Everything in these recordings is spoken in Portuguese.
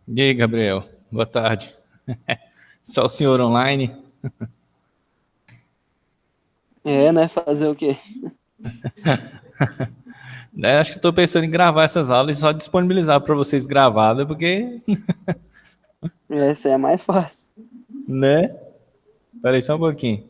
E aí, Gabriel? Boa tarde. Só o senhor online? É, né? Fazer o quê? Acho que estou pensando em gravar essas aulas e só disponibilizar para vocês gravada, porque, Essa é a mais fácil. né? Peraí só um pouquinho.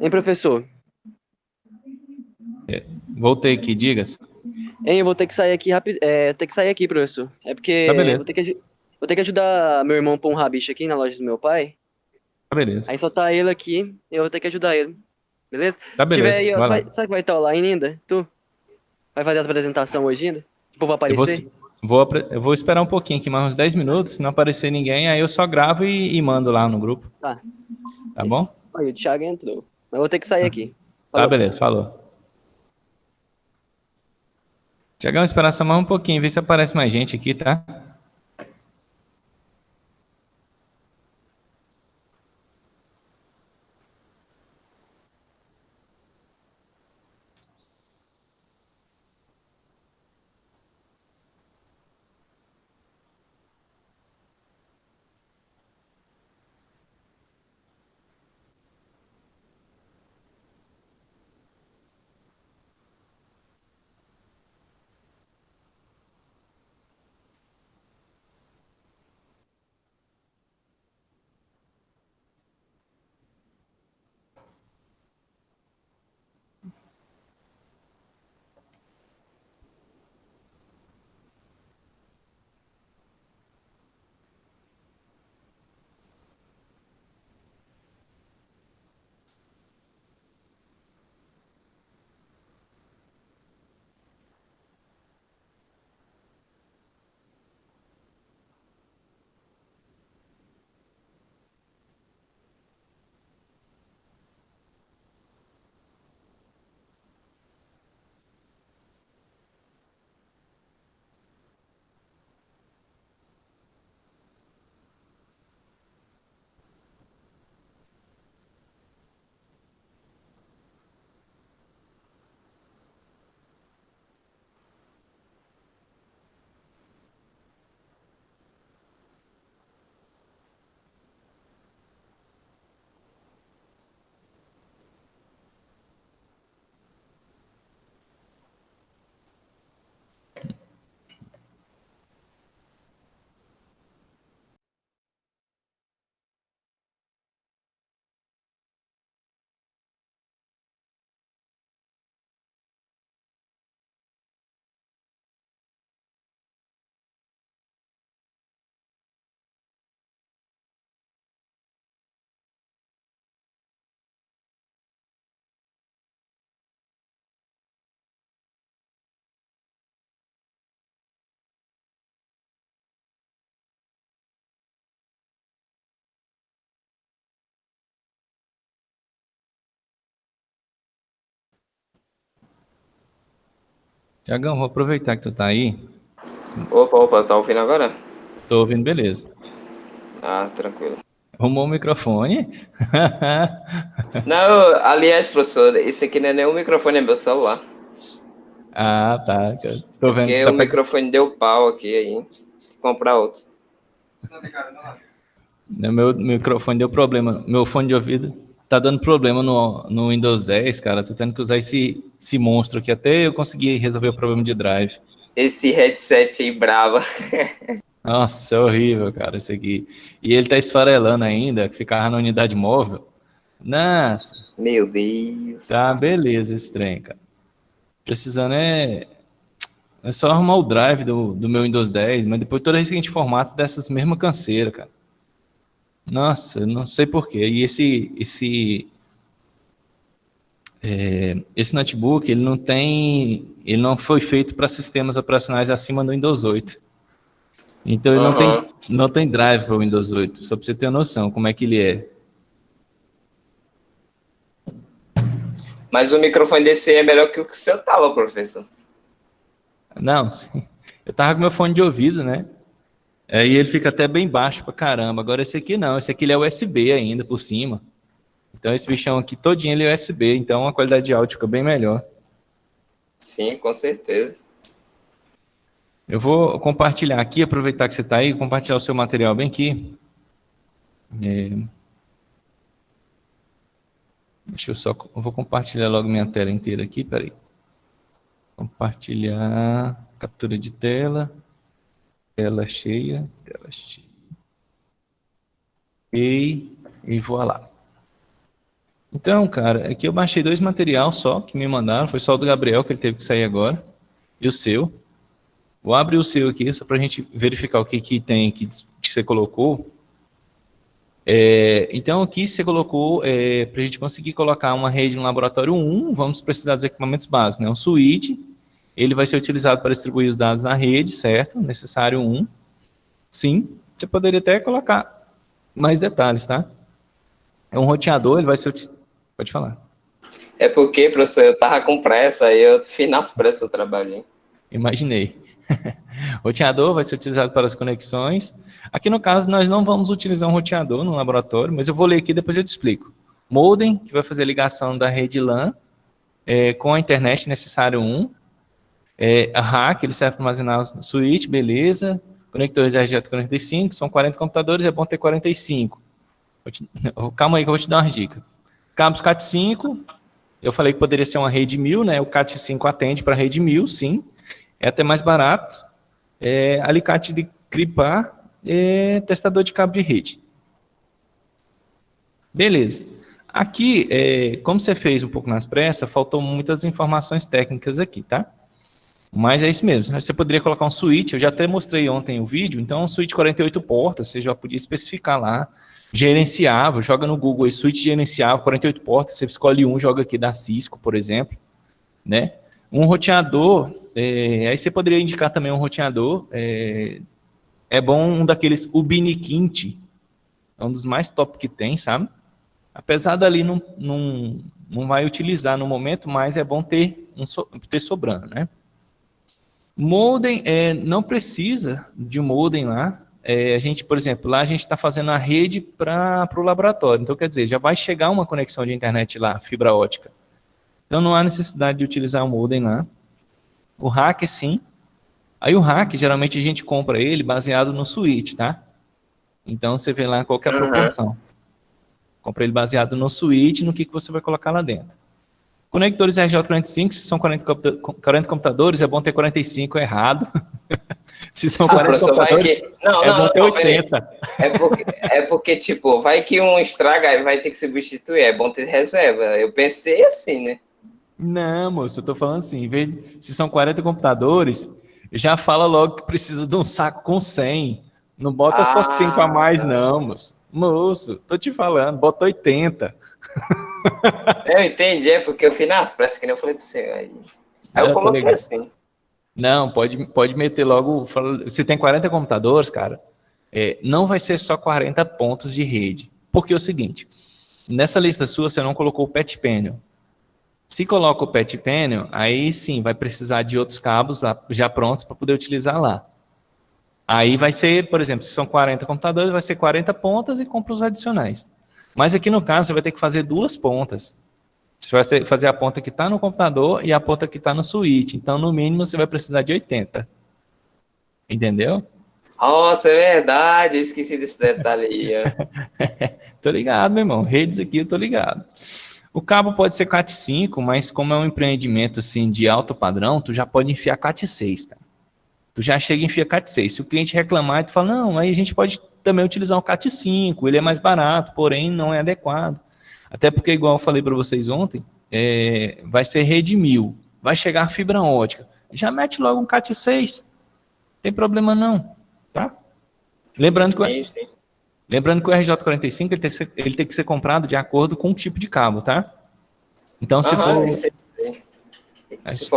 Hein, professor? Voltei aqui, digas. Hein, eu vou ter que sair aqui rápido. Ter que sair aqui, professor. É porque Tá eu beleza, vou ter que ajudar meu irmão a pôr um rabicho aqui na loja do meu pai. tá beleza. Aí só tá ele aqui, eu vou ter que ajudar ele. Beleza? Tá Se tiver beleza, aí, ó, vai lá. sabe que vai estar online ainda? Tu? Vai fazer as apresentações hoje ainda? Tipo, vai Eu vou, aparecer? eu vou esperar um pouquinho aqui, mais uns 10 minutos. Se não aparecer ninguém, aí eu só gravo e mando lá no grupo. Tá. Tá bom? Aí, o Thiago entrou. Mas eu vou ter que sair aqui. Tá Falou, beleza, professor. falou. Tiagão, esperar só mais um pouquinho, ver se aparece mais gente aqui, tá? Tiagão, vou aproveitar que tu tá aí. Opa, opa, tá ouvindo agora? Tô ouvindo, beleza. Ah, tranquilo. Arrumou o microfone? Não, aliás, professor, esse aqui não é nem o microfone, é meu celular. Ah, tá. É Tô vendo que porque tá o pegando. microfone deu pau aqui aí. Tem que comprar outro. Meu microfone deu problema. Meu fone de ouvido tá dando problema no Windows 10, cara. Tô tendo que usar esse monstro aqui até eu conseguir resolver o problema de drive. Esse headset aí brava. Nossa, é horrível, cara, isso aqui. E ele tá esfarelando ainda, que ficava na unidade móvel. Nossa, Meu Deus. tá beleza esse trem, cara. Precisando é só arrumar o drive do meu Windows 10, mas depois toda vez que a gente formata dessas mesma canseira, cara. Nossa, eu não sei porquê. E esse notebook, ele não foi feito para sistemas operacionais acima do Windows 8. Então ele Aham. não tem drive para o Windows 8, só para você ter noção como é que ele é. Mas o microfone desse aí é melhor que o que o seu tava, professor. Não, sim. Eu tava com meu fone de ouvido, né? Aí ele fica até bem baixo pra caramba. Agora esse aqui não, esse aqui ele é USB ainda por cima. Então esse bichão aqui todinho ele é USB, então a qualidade de áudio fica bem melhor. Sim, com certeza. Eu vou compartilhar aqui, aproveitar que você está aí, compartilhar o seu material bem aqui. Deixa eu vou compartilhar logo minha tela inteira aqui, peraí. Compartilhar, captura de tela, tela cheia. E vou lá. Então, cara, aqui eu baixei 2 materiais só que me mandaram, foi só o do Gabriel que ele teve que sair agora, e o seu. Vou abrir o seu aqui, só para a gente verificar o que tem aqui que você colocou. Então, aqui você colocou, para a gente conseguir colocar uma rede no laboratório 1, vamos precisar dos equipamentos básicos, né? Um switch, ele vai ser utilizado para distribuir os dados na rede, certo? Necessário 1. Sim, você poderia até colocar mais detalhes, tá? É um roteador, ele vai ser... Pode falar. É porque, professor, eu tava com pressa, aí eu fiz nas pressas o trabalhinho. Imaginei. Roteador vai ser utilizado para as conexões. Aqui no caso nós não vamos utilizar um roteador no laboratório, mas eu vou ler aqui e depois eu te explico. Modem, que vai fazer a ligação da rede LAN com a internet necessário 1. A rack, ele serve para armazenar o switch, beleza. Conectores RJ45, são 40 computadores, é bom ter 45. Calma aí que eu vou te dar uma dica. Cabos Cat5, eu falei que poderia ser uma rede 1000, né? O Cat5 atende para a rede 1000, sim. É até mais barato. Alicate de cripar, testador de cabo de rede. Beleza. Aqui, como você fez um pouco nas pressas, faltou muitas informações técnicas aqui, tá? Mas é isso mesmo. Você poderia colocar um switch, eu já até mostrei ontem o vídeo, então um switch 48 portas, você já podia especificar lá, gerenciável, joga no Google aí, switch gerenciável, 48 portas, você escolhe um, joga aqui da Cisco, por exemplo, né? Um roteador, aí você poderia indicar também um roteador, é bom um daqueles Ubiniquint, é um dos mais top que tem, sabe? Apesar dali não vai utilizar no momento, mas é bom ter sobrando, né? Modem, não precisa de um modem lá. A gente, por exemplo, lá a gente está fazendo a rede para o laboratório. Então, quer dizer, já vai chegar uma conexão de internet lá, fibra ótica. Então, não há necessidade de utilizar o modem lá. O rack, sim. Aí o rack, geralmente a gente compra ele baseado no switch, tá? Então, você vê lá qual que é a proporção. Compra ele baseado no switch, no que você vai colocar lá dentro. Conectores RJ45, se são 40 computadores, é bom ter 45, é errado. Se são 40 computadores, é bom ter 80. É porque, tipo, vai que um estraga e vai ter que substituir, é bom ter reserva. Eu pensei assim, né? Não, moço, eu tô falando assim, se são 40 computadores, já fala logo que precisa de um saco com 100. Não bota só 5 a mais, não, moço. Moço, tô te falando, bota 80. Eu entendi, é porque eu fiz nas pressas, que nem eu falei pra você. Aí eu coloquei assim. Não, pode meter logo. Se tem 40 computadores, cara, não vai ser só 40 pontos de rede. Porque é o seguinte, nessa lista sua você não colocou o patch panel. Se coloca o patch panel, aí sim vai precisar de outros cabos já prontos para poder utilizar lá. Aí vai ser, por exemplo, se são 40 computadores, vai ser 40 pontas e compra os adicionais. Mas aqui no caso você vai ter que fazer 2 pontas. Você vai fazer a ponta que está no computador e a ponta que está no switch. Então, no mínimo, você vai precisar de 80. Entendeu? Nossa, é verdade. Eu esqueci desse detalhe aí. Tô ligado, meu irmão. Redes aqui, eu tô ligado. O cabo pode ser Cat5, mas como é um empreendimento assim, de alto padrão, tu já pode enfiar Cat6, tá? Tu já chega e enfia Cat6. Se o cliente reclamar, tu fala, não, aí a gente pode também utilizar um Cat5, ele é mais barato, porém não é adequado. Até porque, igual eu falei para vocês ontem, vai ser rede 1000, vai chegar fibra ótica. Já mete logo um Cat6, não tem problema não, tá? Lembrando que o RJ45 ele tem que ser comprado de acordo com o tipo de cabo, tá? Então, se for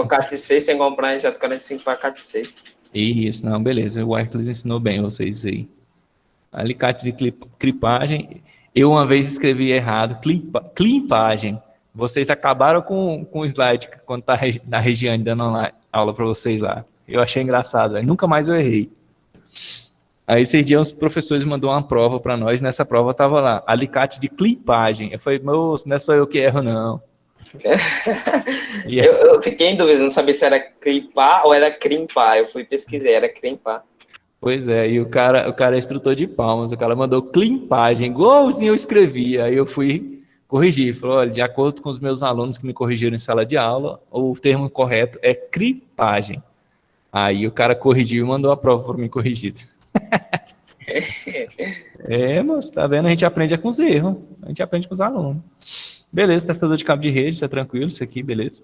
Cat6, tem que comprar RJ45 para Cat6. Isso, não, beleza. O Hercules ensinou bem vocês aí. Alicate de clipagem. Eu uma vez escrevi errado, clipagem. Vocês acabaram com o slide quando tá na Regiane dando aula para vocês lá. Eu achei engraçado, véio. Nunca mais eu errei. Aí esses dias os professores mandou uma prova para nós, nessa prova tava lá, alicate de clipagem. Eu falei, moço, não é só eu que erro, não. Eu fiquei em dúvida, não sabia se era clipar ou era crimpar. Eu fui pesquisar, era crimpar. Pois é, e o cara é instrutor de palmas, o cara mandou clipagem, igualzinho eu escrevi. Aí eu fui corrigir, falou, olha, de acordo com os meus alunos que me corrigiram em sala de aula, o termo correto é clipagem. Aí o cara corrigiu e mandou a prova para mim corrigida. Moço, tá vendo? A gente aprende com os erros, a gente aprende com os alunos. Beleza, testador de cabo de rede, tá tranquilo, isso aqui, beleza.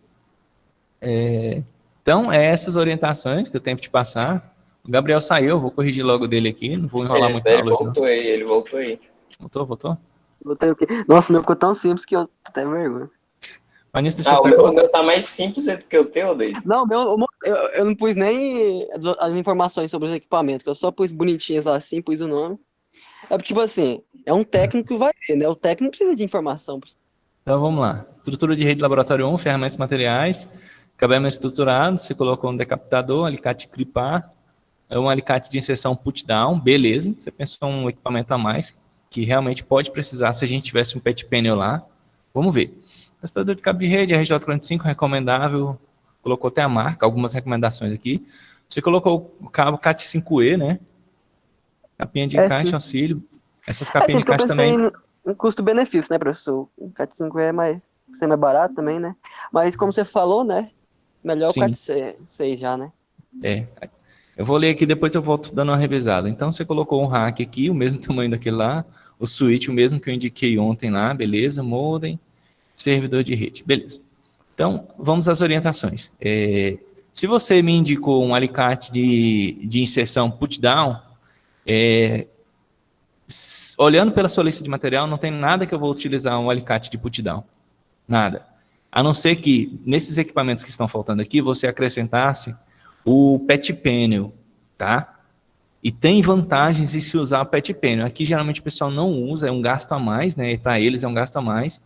Então, essas orientações que eu tenho que te passar. O Gabriel saiu, eu vou corrigir logo dele aqui, não vou enrolar muito na Ele aula. voltou aí, ele voltou aí. Voltou? Botei o quê? Nossa, o meu ficou tão simples que eu tô até vergonha. Mas nisso, O meu tá mais simples do que o teu, doido. Não, eu não pus nem as informações sobre os equipamentos, eu só pus bonitinhas lá assim, pus o nome. É tipo assim, é um técnico que vai ver, né? O técnico precisa de informação. Então vamos lá. Estrutura de rede de laboratório 1, ferramentas e materiais, cabeamento estruturado, você colocou um decapitador, alicate de clipar, um alicate de inserção put-down, beleza. Você pensou um equipamento a mais, que realmente pode precisar se a gente tivesse um PET panel lá. Vamos ver. Testador de cabo de rede, RJ45, recomendável. Colocou até a marca, algumas recomendações aqui. Você colocou o cabo CAT5E, né? Capinha de caixa, sim. auxílio. Essas capinhas de caixa também. Em custo-benefício, né, professor? O CAT5 é mais barato também, né? Mas como você falou, né? Melhor Sim. o CAT6 já, né? Eu vou ler aqui, depois eu volto dando uma revisada. Então, você colocou um rack aqui, o mesmo tamanho daquele lá. O switch, o mesmo que eu indiquei ontem lá, beleza. Modem, servidor de rede, beleza. Então, vamos às orientações. Se você me indicou um alicate de inserção put-down, olhando pela sua lista de material, não tem nada que eu vou utilizar um alicate de put-down. Nada. A não ser que, nesses equipamentos que estão faltando aqui, você acrescentasse o PET panel, tá? E tem vantagens em se usar o PET panel. Aqui, geralmente, o pessoal não usa, é um gasto a mais, né? Para eles é um gasto a mais.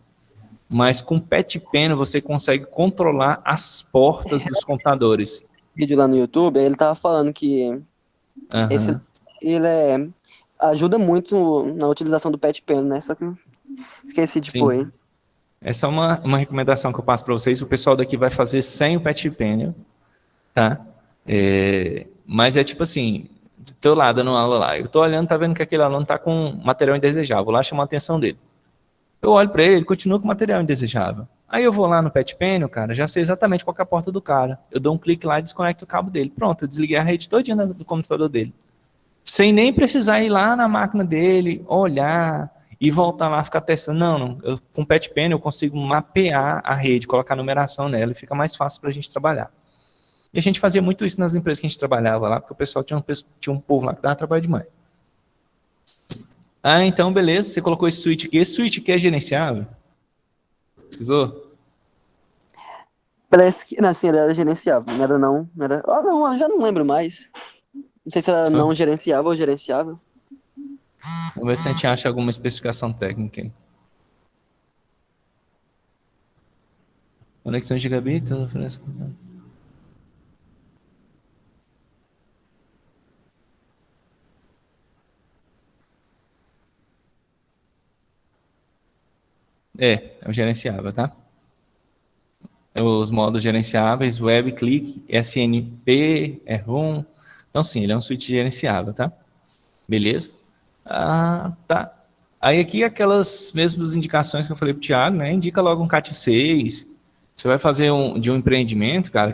Mas com PET panel, você consegue controlar as portas dos computadores. Vídeo lá no YouTube, ele tava falando que ele ajuda muito na utilização do PET panel, né? Só que eu esqueci de pôr, hein? Essa é uma recomendação que eu passo para vocês. O pessoal daqui vai fazer sem o PET panel, tá? Mas é tipo assim, do teu lado, dando aula lá. Eu tô olhando, tá vendo que aquele aluno tá com material indesejável. Vou lá chamar a atenção dele. Eu olho para ele continua com material indesejável. Aí eu vou lá no PET panel, cara, já sei exatamente qual é a porta do cara. Eu dou um clique lá e desconecto o cabo dele. Pronto, eu desliguei a rede todinha do computador dele. Sem nem precisar ir lá na máquina dele, olhar e voltar lá, ficar testando. Não. Com o PET panel eu consigo mapear a rede, colocar numeração nela e fica mais fácil para a gente trabalhar. E a gente fazia muito isso nas empresas que a gente trabalhava lá, porque o pessoal tinha um povo lá que dava trabalho demais. Então, beleza, você colocou esse switch aqui. Esse switch aqui é gerenciável? Precisou? Parece que, assim, ele era gerenciável, não era não. Não, eu já não lembro mais. Não sei se era não gerenciável ou gerenciável. Vamos ver se a gente acha alguma especificação técnica aí. Conexão gigabit, oferece... É o gerenciável, tá? Os modos gerenciáveis, web, click, SNP, ROM. Então, sim, ele é um switch gerenciável, tá? Beleza? Tá. Aí aqui, aquelas mesmas indicações que eu falei pro Thiago, né? Indica logo um CAT6. Você vai fazer de um empreendimento, cara,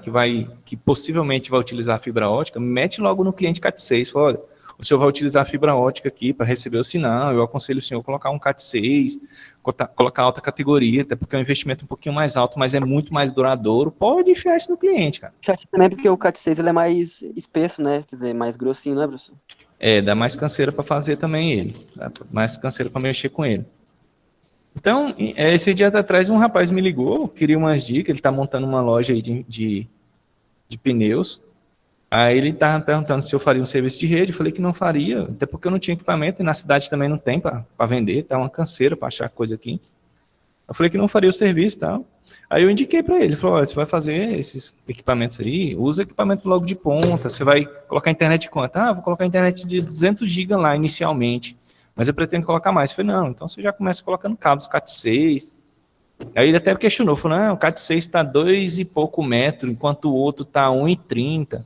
que possivelmente vai utilizar a fibra ótica, mete logo no cliente CAT6. Fala, olha, o senhor vai utilizar a fibra ótica aqui para receber o sinal, eu aconselho o senhor a colocar um CAT6, colocar alta categoria, até porque é um investimento um pouquinho mais alto, mas é muito mais duradouro. Pode enfiar isso no cliente, cara. Também porque o CAT6 ele é mais espesso, né? Quer dizer, mais grossinho, né, professor? Dá mais canseira para fazer também ele. Dá mais canseira para mexer com ele. Então, esse dia atrás um rapaz me ligou, queria umas dicas, ele está montando uma loja aí de pneus. Aí ele estava perguntando se eu faria um serviço de rede, eu falei que não faria, até porque eu não tinha equipamento e na cidade também não tem para vender, tá uma canseira para achar coisa aqui. Eu falei que não faria o serviço e tal. Aí eu indiquei para ele, ele falou, olha, você vai fazer esses equipamentos aí, usa equipamento logo de ponta, você vai colocar internet de quanto? Ah, vou colocar internet de 200 GB lá inicialmente, mas eu pretendo colocar mais. Eu falei, não, então você já começa colocando cabos Cat6. Aí ele até questionou, falou, não, o Cat6 está 2 e pouco metros, enquanto o outro está 1,30.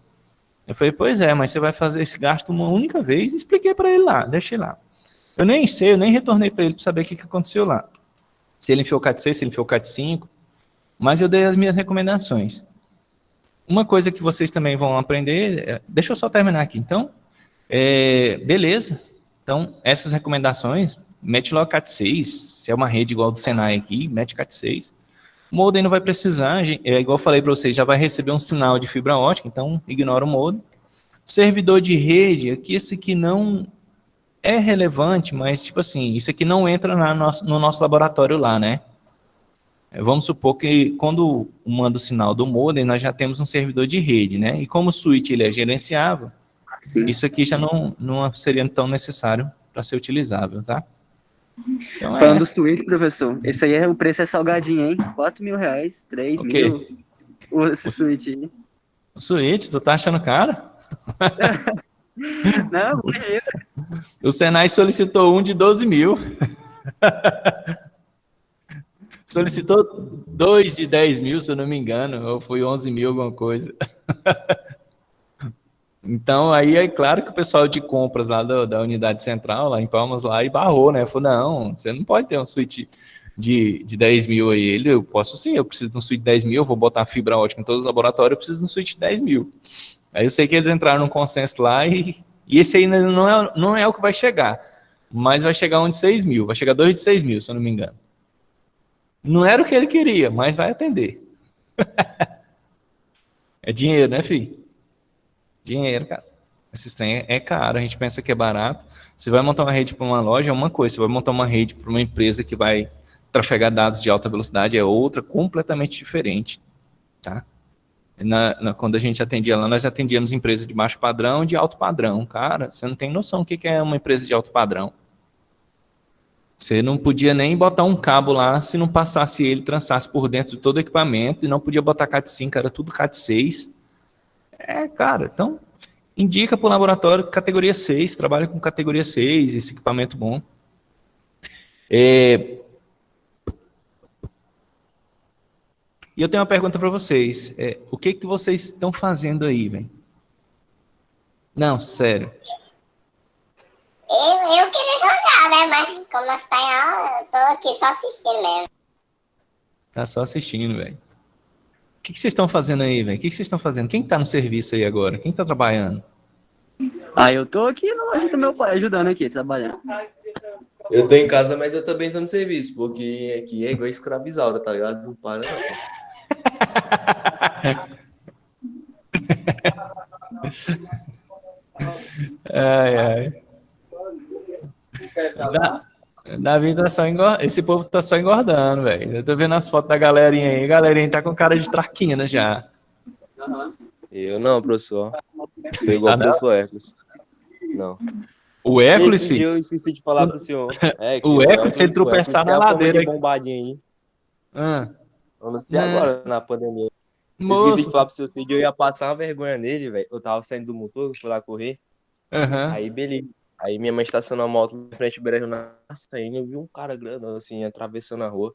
Eu falei, pois é, mas você vai fazer esse gasto uma única vez. E expliquei para ele lá, deixei lá. Eu nem sei, eu nem retornei para ele para saber o que aconteceu lá. Se ele enfiou o Cat6, se ele enfiou o Cat5. Mas eu dei as minhas recomendações. Uma coisa que vocês também vão aprender, deixa eu só terminar aqui. Então, beleza. Então, essas recomendações, mete logo Cat6. Se é uma rede igual do Senai aqui, mete Cat6. O modem não vai precisar, igual eu falei para vocês, já vai receber um sinal de fibra ótica, então ignora o modem. Servidor de rede, aqui esse aqui não é relevante, mas tipo assim, isso aqui não entra no nosso laboratório lá, né? Vamos supor que quando manda o sinal do modem, nós já temos um servidor de rede, né? E como o switch ele é gerenciável, Sim. isso aqui já não seria tão necessário para ser utilizável, tá? Então, Falando do Switch, professor, esse aí o preço é salgadinho, hein? R$ 4.000, 3 Ok. mil, esse Switch aí. O switch, tu tá achando caro? Não, imagina. O Senai solicitou um de 12 mil. Solicitou 2 de 10 mil, se eu não me engano, ou foi 11 mil, alguma coisa. Então, aí é claro que o pessoal de compras lá da unidade central, lá em Palmas, lá, e barrou, né? Falou, não, você não pode ter um switch de 10 mil aí. Eu posso sim, eu preciso de um switch de 10 mil, eu vou botar fibra ótica em todos os laboratórios, eu preciso de um switch de 10 mil. Aí eu sei que eles entraram num consenso lá e esse aí não é o que vai chegar, mas vai chegar um de 6 mil, vai chegar 2 de 6 mil, se eu não me engano. Não era o que ele queria, mas vai atender. É dinheiro, né, filho? Dinheiro, cara. Esse trem é caro, a gente pensa que é barato. Você vai montar uma rede para uma loja é uma coisa, você vai montar uma rede para uma empresa que vai trafegar dados de alta velocidade é outra, completamente diferente, tá? Quando a gente atendia lá, nós atendíamos empresas de baixo padrão e de alto padrão. Cara, você não tem noção do que é uma empresa de alto padrão. Você não podia nem botar um cabo lá se não passasse ele, trançasse por dentro de todo o equipamento, e não podia botar Cat5, era tudo Cat6. Cara, então indica para o laboratório categoria 6, trabalha com categoria 6, esse equipamento bom. E eu tenho uma pergunta para vocês. O que vocês estão fazendo aí, velho? Não, sério. Eu queria jogar, né? Mas como nós tá em aula, eu tô aqui só assistindo mesmo. Tá só assistindo, velho. O que vocês estão fazendo aí, velho? O que vocês estão fazendo? Quem tá no serviço aí agora? Quem tá trabalhando? Eu tô aqui na loja do meu pai, ajudando aqui, trabalhando. Eu tô em casa, mas eu também tô no serviço, porque aqui é igual escravizaura, tá ligado? Não para, não. Ai, ai. Davi tá só engordando. Esse povo tá só engordando, velho. Eu tô vendo as fotos da galerinha aí. A galerinha tá com cara de traquina já. Eu não, professor. Tô igual o professor Hércules. Não. O Hércules, Esse dia filho? eu esqueci de falar pro senhor. O Hércules, se ele tropeçar na ladeira. De bombadinha aí. Eu não sei agora, na pandemia. Eu esqueci de falar pro seu Cid, eu ia passar uma vergonha nele, velho. Eu tava saindo do motor, fui lá correr. Aí, beleza. Aí minha mãe estacionou a moto na frente do brejo na saindo, eu vi um cara grandão, assim, atravessando a rua.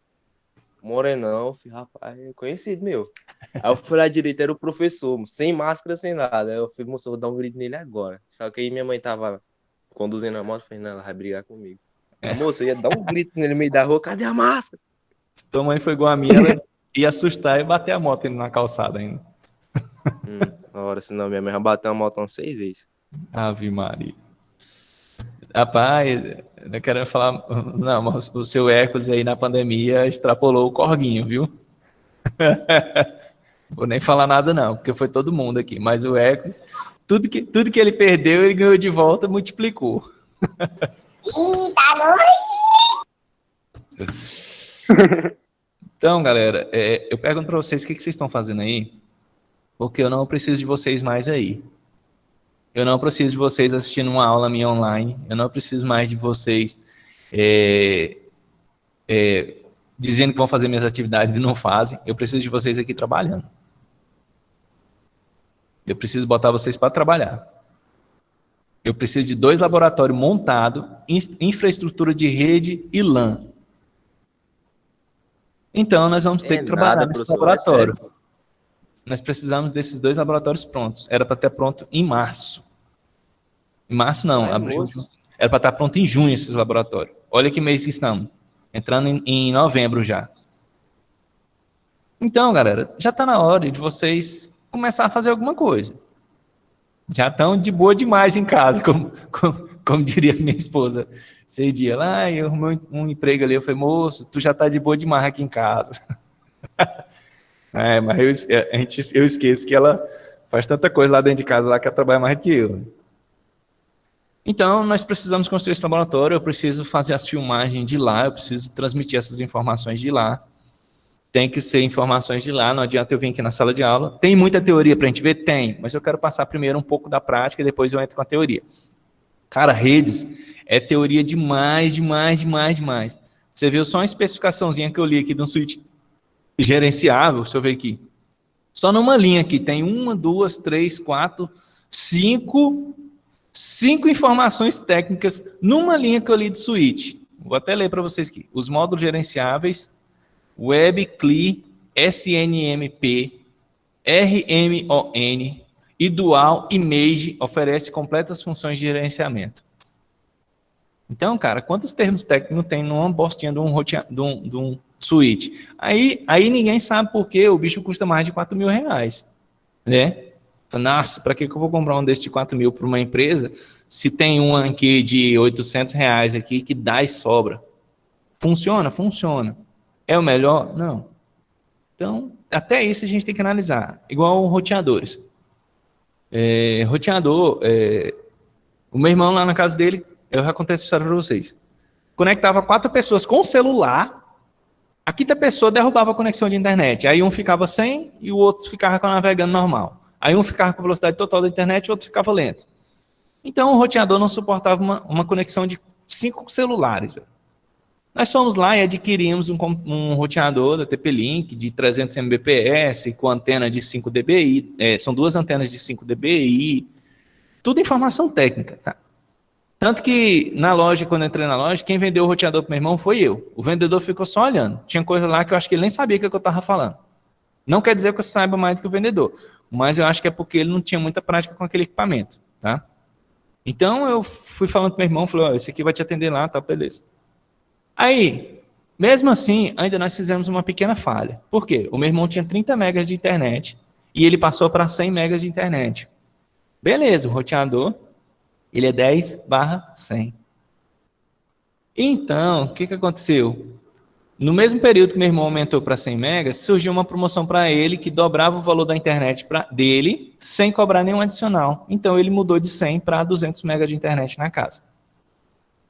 Morenão, filho, rapaz, é conhecido, meu. Aí eu fui lá direito, era o professor, sem máscara, sem nada. Aí eu falei, moço, eu vou dar um grito nele agora. Só que aí minha mãe tava conduzindo a moto, eu falei, não, ela vai brigar comigo. A moça, eu ia dar um grito nele no meio da rua, cadê a máscara? Se tua mãe foi igual a minha, ela ia assustar e bater a moto na calçada ainda. Na hora, senão minha mãe vai bater a moto umas 6 vezes. Ave Maria. Rapaz, eu quero falar. Não, mas o seu Hércules aí na pandemia extrapolou o corguinho, viu? Vou nem falar nada, não, porque foi todo mundo aqui. Mas o Hércules, tudo que ele perdeu, ele ganhou de volta, multiplicou. Ih, tá doido? Então, galera, eu pergunto para vocês o que vocês estão fazendo aí, porque eu não preciso de vocês mais aí. Eu não preciso de vocês assistindo uma aula minha online. Eu não preciso mais de vocês dizendo que vão fazer minhas atividades e não fazem. Eu preciso de vocês aqui trabalhando. Eu preciso botar vocês para trabalhar. Eu preciso de 2 laboratórios montados, infraestrutura de rede e LAN. Então, nós vamos ter que trabalhar nesse laboratório. Nós precisamos desses 2 laboratórios prontos. Era para estar pronto em março. Em março não, abril. Era para estar pronto em junho esses laboratórios. Olha que mês que estamos. Entrando em novembro já. Então, galera, já está na hora de vocês começar a fazer alguma coisa. Já estão de boa demais em casa, como diria minha esposa. Esse dia lá, eu arrumei um emprego ali, eu falei, moço, tu já está de boa demais aqui em casa. Mas eu esqueço que ela faz tanta coisa lá dentro de casa, lá que ela trabalha mais do que eu. Então, nós precisamos construir esse laboratório, eu preciso fazer as filmagens de lá, eu preciso transmitir essas informações de lá. Tem que ser informações de lá, não adianta eu vir aqui na sala de aula. Tem muita teoria para a gente ver? Tem, mas eu quero passar primeiro um pouco da prática e depois eu entro com a teoria. Cara, redes é teoria demais. Você viu só uma especificaçãozinha que eu li aqui de um switch gerenciável, deixa eu ver aqui. Só numa linha aqui, tem 1, 2, 3, 4, 5 informações técnicas numa linha que eu li de switch. Vou até ler para vocês aqui. Os módulos gerenciáveis, Web, CLI, SNMP, RMON e Dual Image oferece completas funções de gerenciamento. Então, cara, quantos termos técnicos tem numa bostinha de um switch? Aí ninguém sabe por que o bicho custa mais de R$4.000, né? Nossa, para que eu vou comprar um desse de 4 mil para uma empresa se tem um aqui de R$800 aqui que dá e sobra? Funciona? Funciona. É o melhor? Não. Então, até isso a gente tem que analisar. Igual roteadores. Roteador, o meu irmão lá na casa dele, eu já contei essa história para vocês. Conectava 4 pessoas com o celular, a 5ª pessoa derrubava a conexão de internet. Aí um ficava sem e o outro ficava navegando normal. Aí um ficava com velocidade total da internet e o outro ficava lento. Então o roteador não suportava uma conexão de 5 celulares, velho. Nós fomos lá e adquirimos um roteador da TP-Link de 300 Mbps com antena de 5 dBi, são 2 antenas de 5 dBi, tudo informação técnica, tá? Tanto que na loja, quando eu entrei na loja, quem vendeu o roteador para meu irmão foi eu. O vendedor ficou só olhando. Tinha coisa lá que eu acho que ele nem sabia o que eu estava falando. Não quer dizer que eu saiba mais do que o vendedor, mas eu acho que é porque ele não tinha muita prática com aquele equipamento, tá? Então eu fui falando para meu irmão, falei, esse aqui vai te atender lá, tá, beleza. Aí, mesmo assim, ainda nós fizemos uma pequena falha. Por quê? O meu irmão tinha 30 megas de internet e ele passou para 100 megas de internet. Beleza, o roteador, ele é 10/100. Então, o que aconteceu? No mesmo período que meu irmão aumentou para 100 megas, surgiu uma promoção para ele que dobrava o valor da internet dele sem cobrar nenhum adicional. Então, ele mudou de 100 para 200 megas de internet na casa.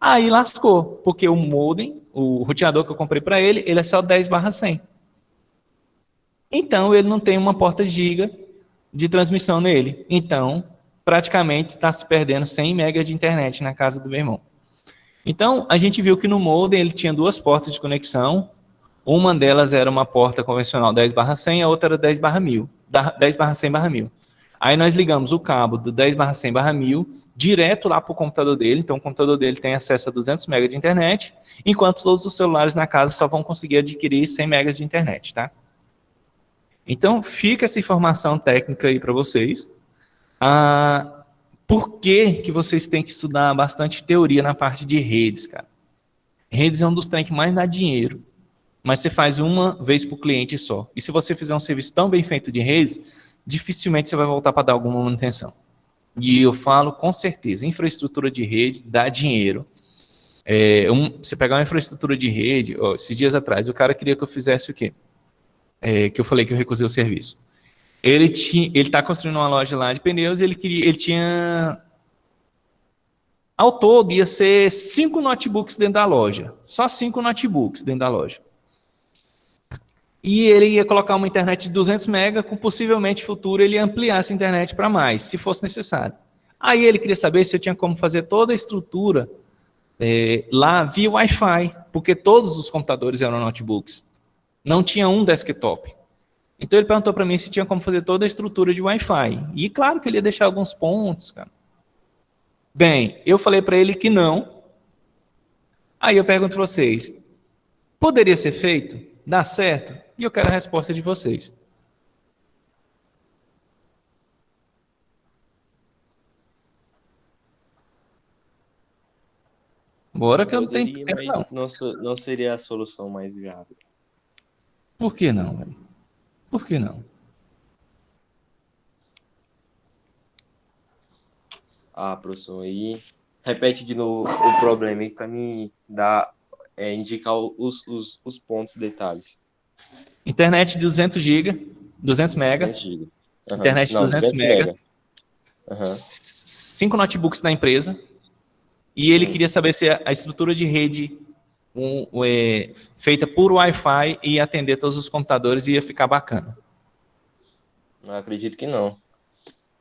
Aí lascou, porque o modem, o roteador que eu comprei para ele é só 10/100. Então, ele não tem uma porta giga de transmissão nele. Então, praticamente está se perdendo 100 megas de internet na casa do meu irmão. Então, a gente viu que no modem ele tinha 2 portas de conexão. Uma delas era uma porta convencional 10/100, a outra era 10/1000, 10/100/1000. Aí nós ligamos o cabo do 10/100/1000 direto lá para o computador dele. Então, o computador dele tem acesso a 200 megas de internet, enquanto todos os celulares na casa só vão conseguir adquirir 100 megas de internet, tá? Então, fica essa informação técnica aí para vocês. Por que vocês têm que estudar bastante teoria na parte de redes, cara? Redes é um dos trem que mais dá dinheiro, mas você faz uma vez para o cliente só. E se você fizer um serviço tão bem feito de redes, dificilmente você vai voltar para dar alguma manutenção. E eu falo com certeza, infraestrutura de rede dá dinheiro. Você pegar uma infraestrutura de rede, esses dias atrás, o cara queria que eu fizesse o quê? Que eu falei que eu recusei o serviço. Ele está construindo uma loja lá de pneus e ele tinha... Ao todo, ia ser 5 notebooks dentro da loja. Só 5 notebooks dentro da loja. E ele ia colocar uma internet de 200 MB, com possivelmente futuro ele ia ampliar essa internet para mais, se fosse necessário. Aí ele queria saber se eu tinha como fazer toda a estrutura lá via Wi-Fi, porque todos os computadores eram notebooks. Não tinha um desktop. Então ele perguntou para mim se tinha como fazer toda a estrutura de Wi-Fi. E claro que ele ia deixar alguns pontos, cara. Bem, eu falei para ele que não. Aí eu pergunto para vocês, poderia ser feito? Dá certo? E eu quero a resposta de vocês. Bora que eu não tenho tempo, mas não seria a solução mais viável. Por que não, velho? Por que não? Professor, aí repete de novo o problema aí para mim indicar os pontos, detalhes. Internet de 200 GB, 200 MB. 200 GB. Uhum. Internet de 200 MB. Uhum. 5 notebooks da empresa. E ele queria saber se a estrutura de rede feita por Wi-Fi ia atender todos os computadores e ia ficar bacana. Eu acredito que não.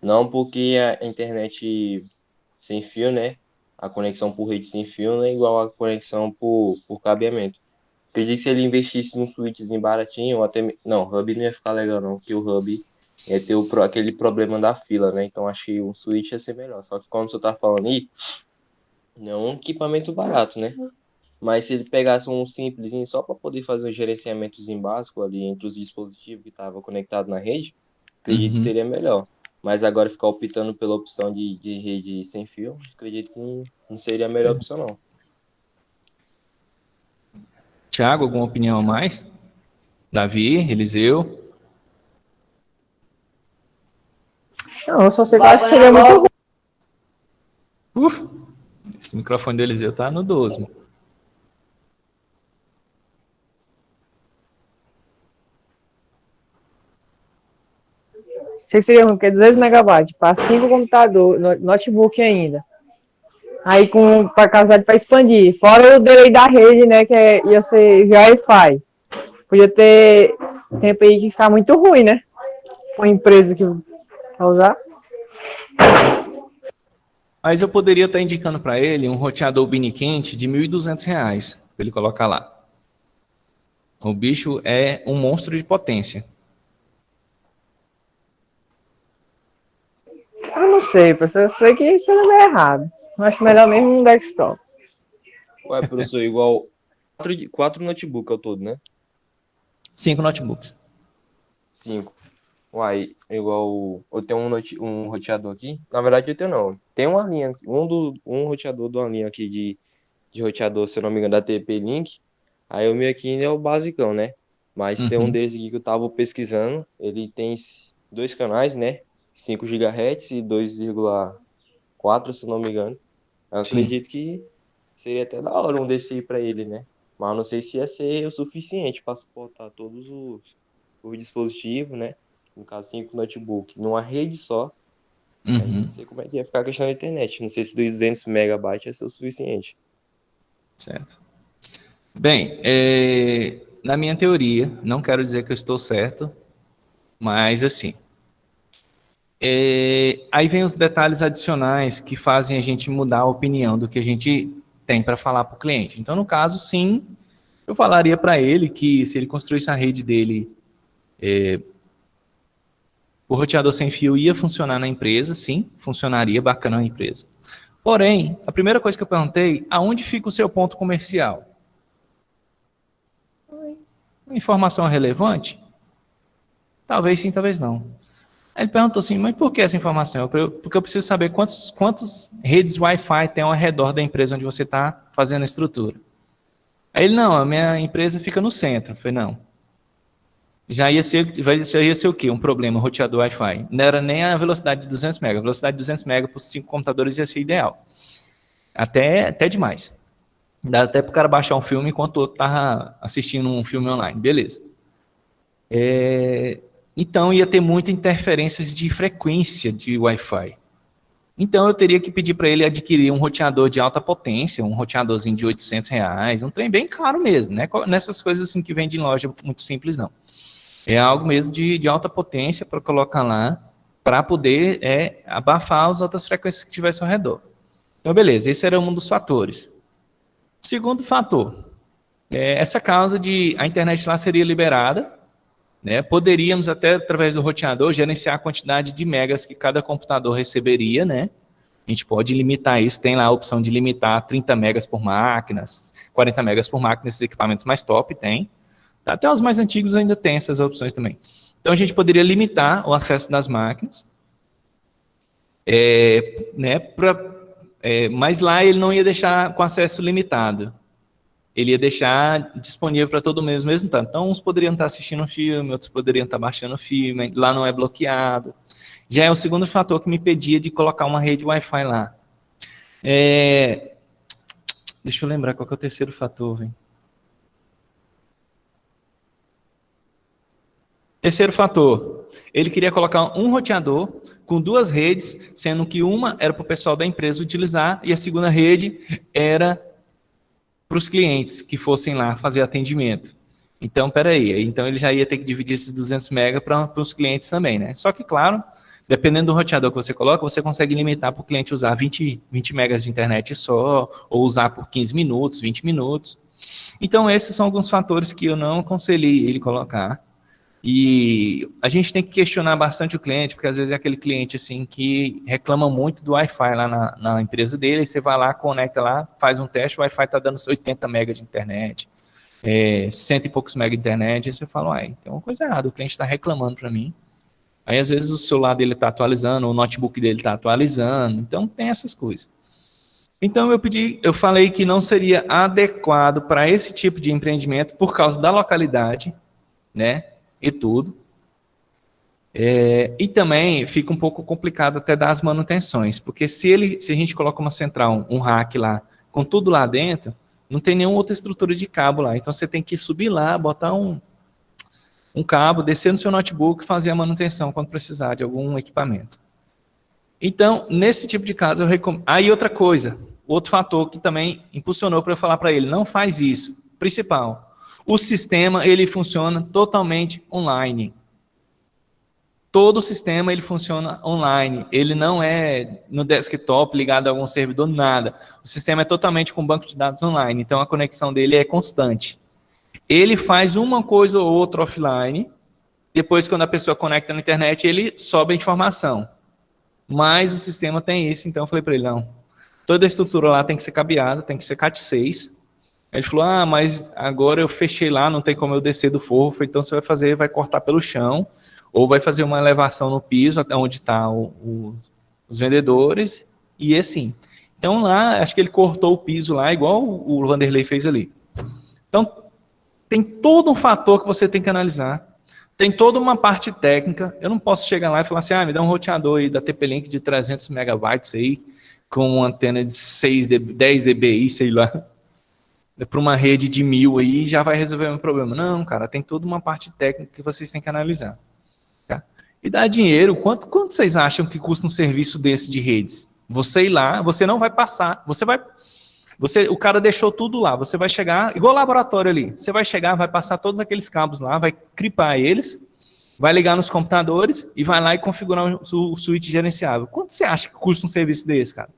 Não, porque a internet sem fio, né? A conexão por rede sem fio não é igual a conexão por cabeamento. Acredito que se ele investisse num switchzinho baratinho, ou até... Não, hub não ia ficar legal não, porque o hub ia ter aquele problema da fila, né? Então acho que um switch ia ser melhor. Só que como você tá falando aí, não é um equipamento barato, né? Mas se ele pegasse um simplesinho só para poder fazer um gerenciamentozinho básico ali entre os dispositivos que estavam conectados na rede, acredito que seria melhor. Mas agora ficar optando pela opção de rede sem fio, acredito que não seria a melhor opção, não. Tiago, alguma opinião a mais? Davi, Eliseu? Não, eu só sei que eu acho que seria muito ruim. Esse microfone do Eliseu tá no 12. Sei que seria ruim, porque 200 megabytes para 5 computadores, notebook ainda. Aí para capacidade para expandir. Fora o delay da rede, né, que ia ser via Wi-Fi. Podia ter tempo aí que ficar muito ruim, né? Uma empresa que vai usar. Mas eu poderia estar indicando para ele um roteador Bini quente de R$ 1.200 para ele colocar lá. O bicho é um monstro de potência. Eu não sei, professor. Eu sei que isso não é errado. Eu acho melhor mesmo um desktop. Ué, professor, igual 4 notebooks ao todo, né? 5 notebooks. 5. Uai, igual eu tenho um roteador aqui. Na verdade, eu tenho não. Tem uma linha, um roteador de uma linha aqui de roteador, se eu não me engano, da TP-Link. Aí o meu aqui ainda é o basicão, né? Mas tem um deles aqui que eu tava pesquisando. Ele tem 2 canais, né? 5 GHz e 2,4, se não me engano. Eu acredito que seria até da hora um desse aí pra ele, né? Mas não sei se ia ser o suficiente para suportar todos os dispositivos, né? No caso, 5 notebook, numa rede só. Aí não sei como é que ia ficar a questão da internet. Não sei se 200 megabytes ia ser o suficiente. Certo. Bem, na minha teoria, não quero dizer que eu estou certo, mas assim, aí vem os detalhes adicionais que fazem a gente mudar a opinião do que a gente tem para falar para o cliente. Então, no caso, sim, eu falaria para ele que se ele construísse a rede dele, o roteador sem fio ia funcionar na empresa, sim, funcionaria bacana na empresa. Porém, a primeira coisa que eu perguntei, aonde fica o seu ponto comercial? Informação relevante? Talvez sim, talvez não. Aí ele perguntou assim, mas por que essa informação? Porque eu preciso saber quantas redes Wi-Fi tem ao redor da empresa onde você está fazendo a estrutura. Aí ele, não, a minha empresa fica no centro. Eu falei, não. Já ia ser o quê? Um problema, roteador Wi-Fi. Não era nem a velocidade de 200 MB. A velocidade de 200 MB por 5 computadores ia ser ideal. Até demais. Dá até para o cara baixar um filme enquanto o outro estava assistindo um filme online. Beleza. Então, ia ter muitas interferências de frequência de Wi-Fi. Então, eu teria que pedir para ele adquirir um roteador de alta potência, um roteadorzinho de R$800, um trem bem caro mesmo, né? Nessas coisas assim que vende em loja muito simples, não. É algo mesmo de alta potência para colocar lá, para poder abafar as outras frequências que tivessem ao redor. Então, beleza, esse era um dos fatores. Segundo fator, essa causa de a internet lá seria liberada, né? Poderíamos até, através do roteador, gerenciar a quantidade de megas que cada computador receberia, né? A gente pode limitar isso, tem lá a opção de limitar 30 megas por máquina, 40 megas por máquina, nesses equipamentos mais top, tem. Até os mais antigos ainda tem essas opções também. Então, a gente poderia limitar o acesso das máquinas, né, mas lá ele não ia deixar com acesso limitado. Ele ia deixar disponível para todo mundo ao mesmo tempo. Então, uns poderiam estar assistindo um filme, outros poderiam estar baixando o filme, lá não é bloqueado. Já é o segundo fator que me impedia de colocar uma rede Wi-Fi lá. Deixa eu lembrar qual que é o terceiro fator, velho. Terceiro fator, ele queria colocar um roteador com 2 redes, sendo que uma era para o pessoal da empresa utilizar e a segunda rede era para os clientes que fossem lá fazer atendimento. Então, peraí, então ele já ia ter que dividir esses 200 MB para os clientes também, né? Só que, claro, dependendo do roteador que você coloca, você consegue limitar para o cliente usar 20 megas de internet só, ou usar por 15 minutos, 20 minutos. Então, esses são alguns fatores que eu não aconselhei ele colocar. E a gente tem que questionar bastante o cliente, porque às vezes é aquele cliente assim que reclama muito do Wi-Fi lá na empresa dele, e você vai lá, conecta lá, faz um teste, o Wi-Fi está dando 80 MB de internet, 100 e poucos MB de internet, e você fala, uai, tem uma coisa errada, o cliente está reclamando para mim. Aí às vezes o celular dele está atualizando, o notebook dele está atualizando, então tem essas coisas. Então eu falei que não seria adequado para esse tipo de empreendimento por causa da localidade, né? E tudo. E também fica um pouco complicado até dar as manutenções, porque se a gente coloca uma central, um rack lá, com tudo lá dentro, não tem nenhuma outra estrutura de cabo lá, então você tem que subir lá, botar um cabo, descer no seu notebook e fazer a manutenção quando precisar de algum equipamento. Então, nesse tipo de caso, eu recomendo. Aí outra coisa, outro fator que também impulsionou para eu falar para ele, não faz isso. Principal, o sistema, ele funciona totalmente online. Todo o sistema, ele funciona online. Ele não é no desktop, ligado a algum servidor, nada. O sistema é totalmente com banco de dados online. Então, a conexão dele é constante. Ele faz uma coisa ou outra offline. Depois, quando a pessoa conecta na internet, ele sobe a informação. Mas o sistema tem isso. Então, eu falei para ele, não. Toda a estrutura lá tem que ser cabeada, tem que ser Cat6. Ele falou, mas agora eu fechei lá, não tem como eu descer do forro. Então você vai cortar pelo chão, ou vai fazer uma elevação no piso, até onde estão os vendedores, e assim. Então lá, acho que ele cortou o piso lá, igual o Vanderlei fez ali. Então, tem todo um fator que você tem que analisar, tem toda uma parte técnica. Eu não posso chegar lá e falar assim, me dá um roteador aí da TP-Link de 300 megabytes aí, com uma antena de 10 dBi, sei lá. Para uma rede de 1000 aí, já vai resolver o meu problema. Não, cara, tem toda uma parte técnica que vocês têm que analisar. Tá? E dá dinheiro, quanto vocês acham que custa um serviço desse de redes? Você ir lá, você não vai passar, o cara deixou tudo lá, você vai chegar, igual laboratório ali, você vai chegar, vai passar todos aqueles cabos lá, vai cripar eles, vai ligar nos computadores e vai lá e configurar o switch gerenciável. Quanto você acha que custa um serviço desse, cara?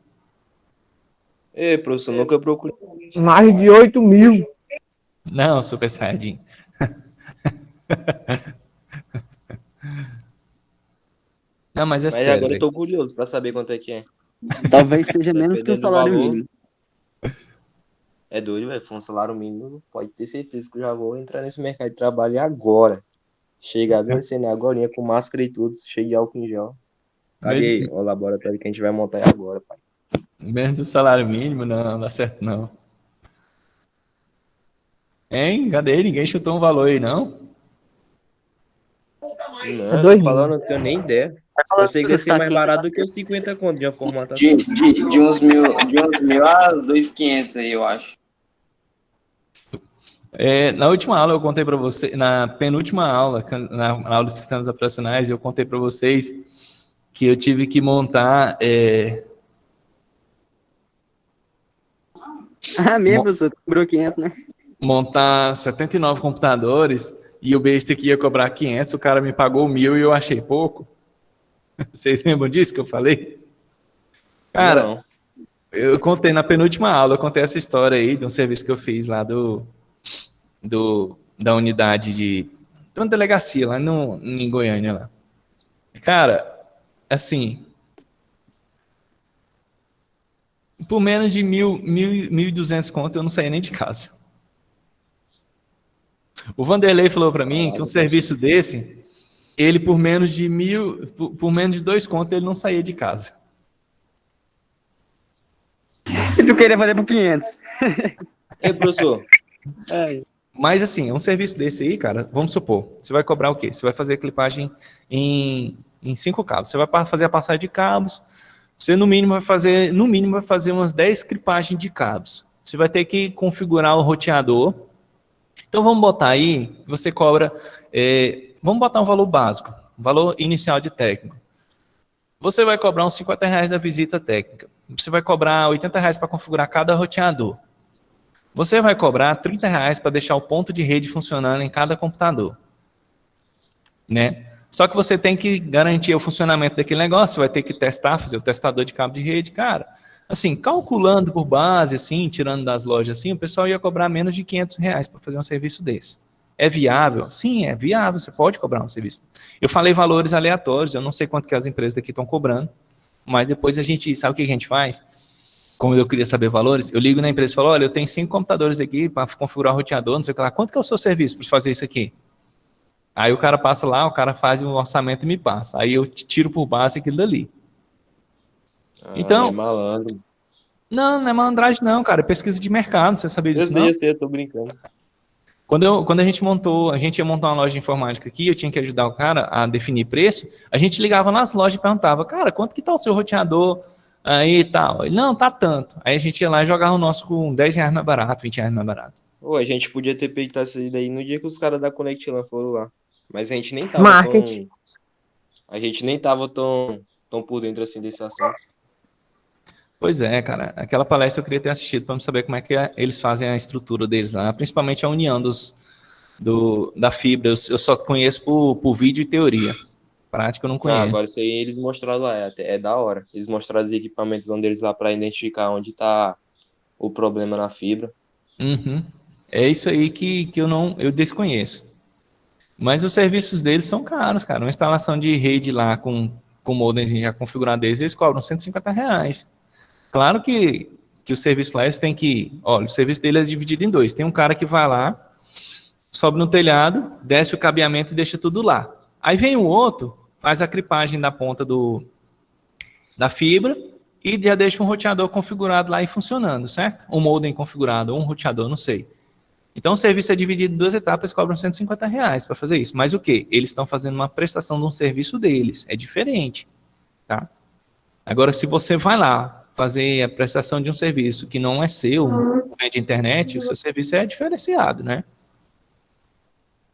Professor, nunca procurei. Mais de 8 mil. Não, Super Saiyajin. Não, mas Mas sério. Agora eu tô curioso pra saber quanto é que é. Talvez seja menos que o salário mínimo. É doido, velho. For um salário mínimo, pode ter certeza que eu já vou entrar nesse mercado de trabalho agora. Chegar vencendo agora com máscara e tudo, cheio de álcool em gel. Cadê o laboratório que a gente vai montar agora, pai? Menos do salário mínimo, não dá certo, não. Hein? Cadê? Ninguém chutou um valor aí, não? Não, tô falando, não tenho nem ideia. Eu sei que vai ser mais barato do que os 50 conto de uma formatação. De uns mil a 2.500 aí, eu acho. Na última aula eu contei para você, na penúltima aula, na aula de sistemas operacionais, eu contei para vocês que eu tive que montar... Mesmo, professor, cobrou 500, né? Montar 79 computadores e o besta que ia cobrar 500, o cara me pagou 1.000 e eu achei pouco. Vocês lembram disso que eu falei? Cara, Não. eu contei na penúltima aula, eu contei essa história aí de um serviço que eu fiz lá da unidade de uma delegacia lá em Goiânia lá. Cara, assim, por menos de 1.200 conto eu não saía nem de casa. O Vanderlei falou para mim que um serviço desse, ele por menos de 1.000, por menos de 2 contos ele não saía de casa. E tu queria fazer por 500. Ei, professor. Mas assim, um serviço desse aí, cara, vamos supor, você vai cobrar o quê? Você vai fazer clipagem em 5 cabos. Você vai fazer a passagem de cabos, você no mínimo vai fazer umas 10 clipagens de cabos. Você vai ter que configurar o roteador. Então vamos botar aí, você cobra, vamos botar um valor básico, um valor inicial de técnico. Você vai cobrar uns R$50 da visita técnica. Você vai cobrar R$80 para configurar cada roteador. Você vai cobrar R$30 para deixar o ponto de rede funcionando em cada computador. Né? Só que você tem que garantir o funcionamento daquele negócio, você vai ter que testar, fazer o testador de cabo de rede, cara. Assim, calculando por base, assim, tirando das lojas, assim, o pessoal ia cobrar menos de R$500 para fazer um serviço desse. É viável? Sim, é viável, você pode cobrar um serviço. Eu falei valores aleatórios, eu não sei quanto que as empresas daqui estão cobrando, mas depois a gente, sabe o que a gente faz? Como eu queria saber valores, eu ligo na empresa e falo, olha, eu tenho 5 computadores aqui para configurar o roteador, não sei o que lá, quanto que é o seu serviço para fazer isso aqui? Aí o cara passa lá, o cara faz um orçamento e me passa. Aí eu tiro por base aquilo dali. Então, É malandro. não é malandragem não, cara, é pesquisa de mercado, você sabia disso não? Eu sei, eu tô brincando. Quando a gente ia montar uma loja de informática aqui, eu tinha que ajudar o cara a definir preço, a gente ligava nas lojas e perguntava, cara, quanto que tá o seu roteador aí e tal? Ele, não, tá tanto. Aí a gente ia lá e jogava o nosso com R$10 mais barato, R$20 mais barato. Pô, a gente podia ter feito essa daí no dia que os caras da ConnectLAN foram lá. Mas a gente nem tava Marketing. tão por dentro assim desse assunto. Pois é, cara, aquela palestra eu queria ter assistido para saber como é que eles fazem a estrutura deles lá, principalmente a união da fibra. Eu só conheço por vídeo e teoria. Prática eu não conheço. Agora isso aí eles mostraram lá, é da hora. Eles mostraram os equipamentos deles lá para identificar onde tá o problema na fibra. Uhum. É isso aí que eu desconheço. Mas os serviços deles são caros, cara. Uma instalação de rede lá com o modemzinho já configurado deles, eles cobram R$150. Claro que o serviço lá, eles têm que... Olha, o serviço dele é dividido em 2. Tem um cara que vai lá, sobe no telhado, desce o cabeamento e deixa tudo lá. Aí vem o outro, faz a clipagem da ponta da fibra e já deixa um roteador configurado lá e funcionando, certo? Um modem configurado, ou um roteador, não sei. Então o serviço é dividido em 2 etapas, cobram R$150 para fazer isso. Mas o quê? Eles estão fazendo uma prestação de um serviço deles. É diferente, tá? Agora, se você vai lá fazer a prestação de um serviço que não é seu, de internet, o seu serviço é diferenciado, né?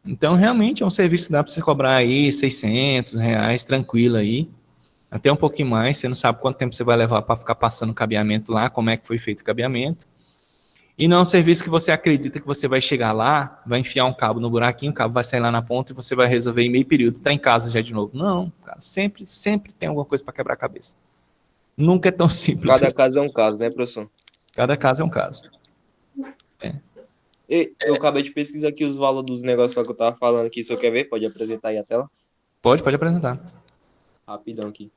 Então, realmente, é um serviço que dá para você cobrar aí R$600, tranquilo aí, até um pouquinho mais, você não sabe quanto tempo você vai levar para ficar passando o cabeamento lá, como é que foi feito o cabeamento. E não é um serviço que você acredita que você vai chegar lá, vai enfiar um cabo no buraquinho, o cabo vai sair lá na ponta e você vai resolver em meio período, tá em casa já de novo. Não, cara, sempre tem alguma coisa para quebrar a cabeça. Nunca é tão simples. Cada caso é um caso, né, professor? Cada caso é um caso. Eu acabei de pesquisar aqui os valores dos negócios lá que eu tava falando aqui. Se eu quer ver, pode apresentar aí a tela? Pode apresentar. Rapidão aqui.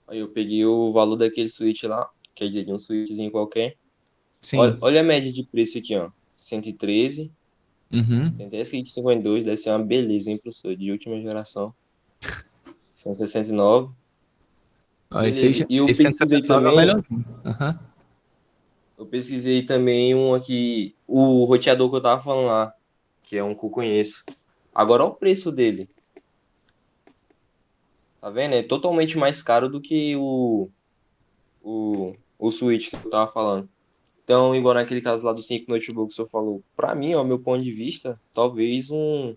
Aí eu peguei o valor daquele switch lá, quer dizer, de um switchzinho qualquer. Sim. Olha a média de preço aqui, ó. 113. Uhum. Tem até esse aqui de 52, deve ser uma beleza, hein, professor? De última geração. 169. Beleza. E eu pesquisei também. Uhum. Eu pesquisei também um aqui, o roteador que eu tava falando lá, que é um que eu conheço. Agora olha o preço dele. Tá vendo? É totalmente mais caro do que o Switch que eu tava falando. Então, igual naquele caso lá dos 5 notebooks que você falou, pra mim, ao meu ponto de vista, talvez um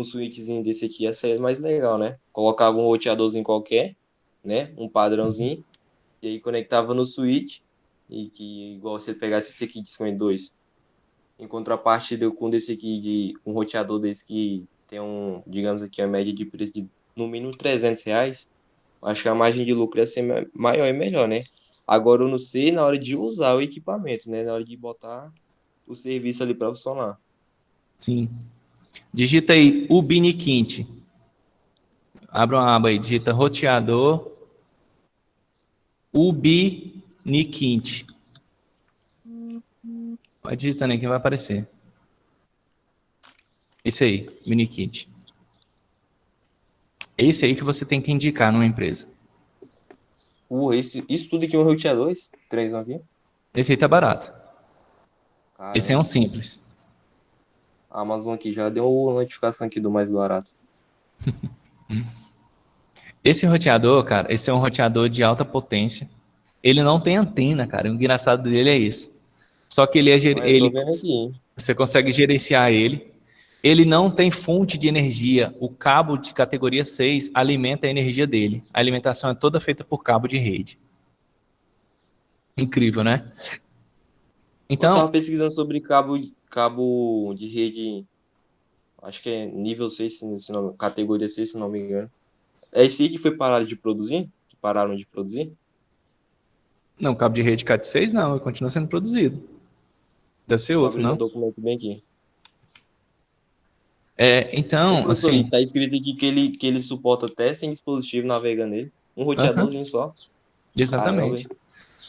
Switchzinho desse aqui ia ser mais legal, né? Colocava um roteadorzinho qualquer, né? Um padrãozinho, E aí conectava no switch, e que igual se ele pegasse esse aqui de 52. Em contrapartida com desse aqui, um roteador desse que tem digamos aqui, a média de preço de no mínimo R$ 300, acho que a margem de lucro ia ser maior e melhor, né? Agora eu não sei na hora de usar o equipamento, né? Na hora de botar o serviço ali para funcionar. Sim. Digita aí Ubiniquint. Abra uma aba aí, digita roteador Ubiniquint. Vai digitando aí que vai aparecer. Esse aí, Ubiniquint. Esse aí que você tem que indicar numa empresa. Isso tudo aqui é um roteador, esse 3 aqui? Esse aí tá barato. Caramba. Esse é um simples. A Amazon aqui já deu uma notificação aqui do mais barato. Esse roteador, cara, esse é um roteador de alta potência. Ele não tem antena, cara. O engraçado dele é isso. Só que ele é Eu tô vendo aqui, hein? você consegue gerenciar ele. Ele não tem fonte de energia. O cabo de categoria 6 alimenta a energia dele. A alimentação é toda feita por cabo de rede. Incrível, né? Então, eu tava pesquisando sobre cabo de rede, acho que é nível 6, categoria 6, se não me engano. É esse aí que foi parado de produzir? Que pararam de produzir? não, cabo de rede Cat6 não, ele continua sendo produzido. Deve ser Tô outro, abrindo não? um documento bem aqui. Então, Professor, assim... tá escrito aqui que ele suporta até sem dispositivo navegando nele. Um roteadorzinho só. Exatamente. Caramba,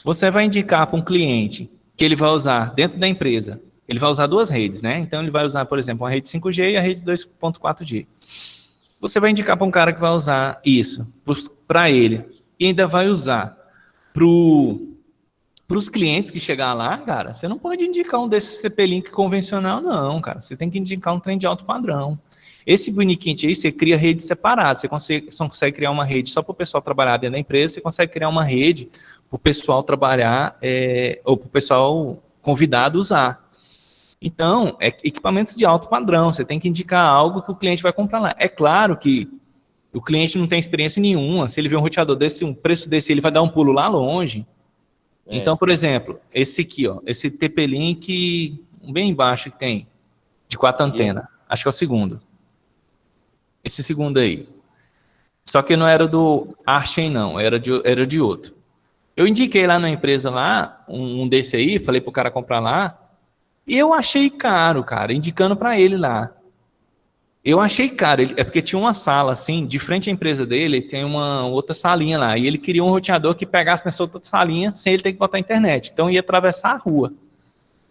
Você vai indicar para um cliente que ele vai usar dentro da empresa, ele vai usar duas redes, né? Então ele vai usar, por exemplo, a rede 5G e a rede 2.4G. Você vai indicar para um cara que vai usar isso para ele e ainda vai usar para os clientes que chegar lá, cara, você não pode indicar um desses CP-Link convencional, não, cara. Você tem que indicar um trem de alto padrão. Esse Boniquint aí, você cria redes separadas. Você consegue criar uma rede só para o pessoal trabalhar dentro da empresa, você consegue criar uma rede para o pessoal trabalhar, ou para o pessoal convidado usar. Então, é equipamentos de alto padrão. Você tem que indicar algo que o cliente vai comprar lá. É claro que o cliente não tem experiência nenhuma. Se ele vê um roteador desse, um preço desse, ele vai dar um pulo lá longe. Então, por exemplo, esse aqui, ó, esse TP-Link bem embaixo que tem, de 4 antenas. Acho que é o segundo. Esse segundo aí. Só que não era do Archen, não. Era de outro. Eu indiquei lá na empresa lá, um desse aí, falei pro cara comprar lá, e eu achei caro, cara, indicando para ele lá. Eu achei caro, é porque tinha uma sala assim, de frente à empresa dele, tem uma outra salinha lá, e ele queria um roteador que pegasse nessa outra salinha sem ele ter que botar internet, então ia atravessar a rua.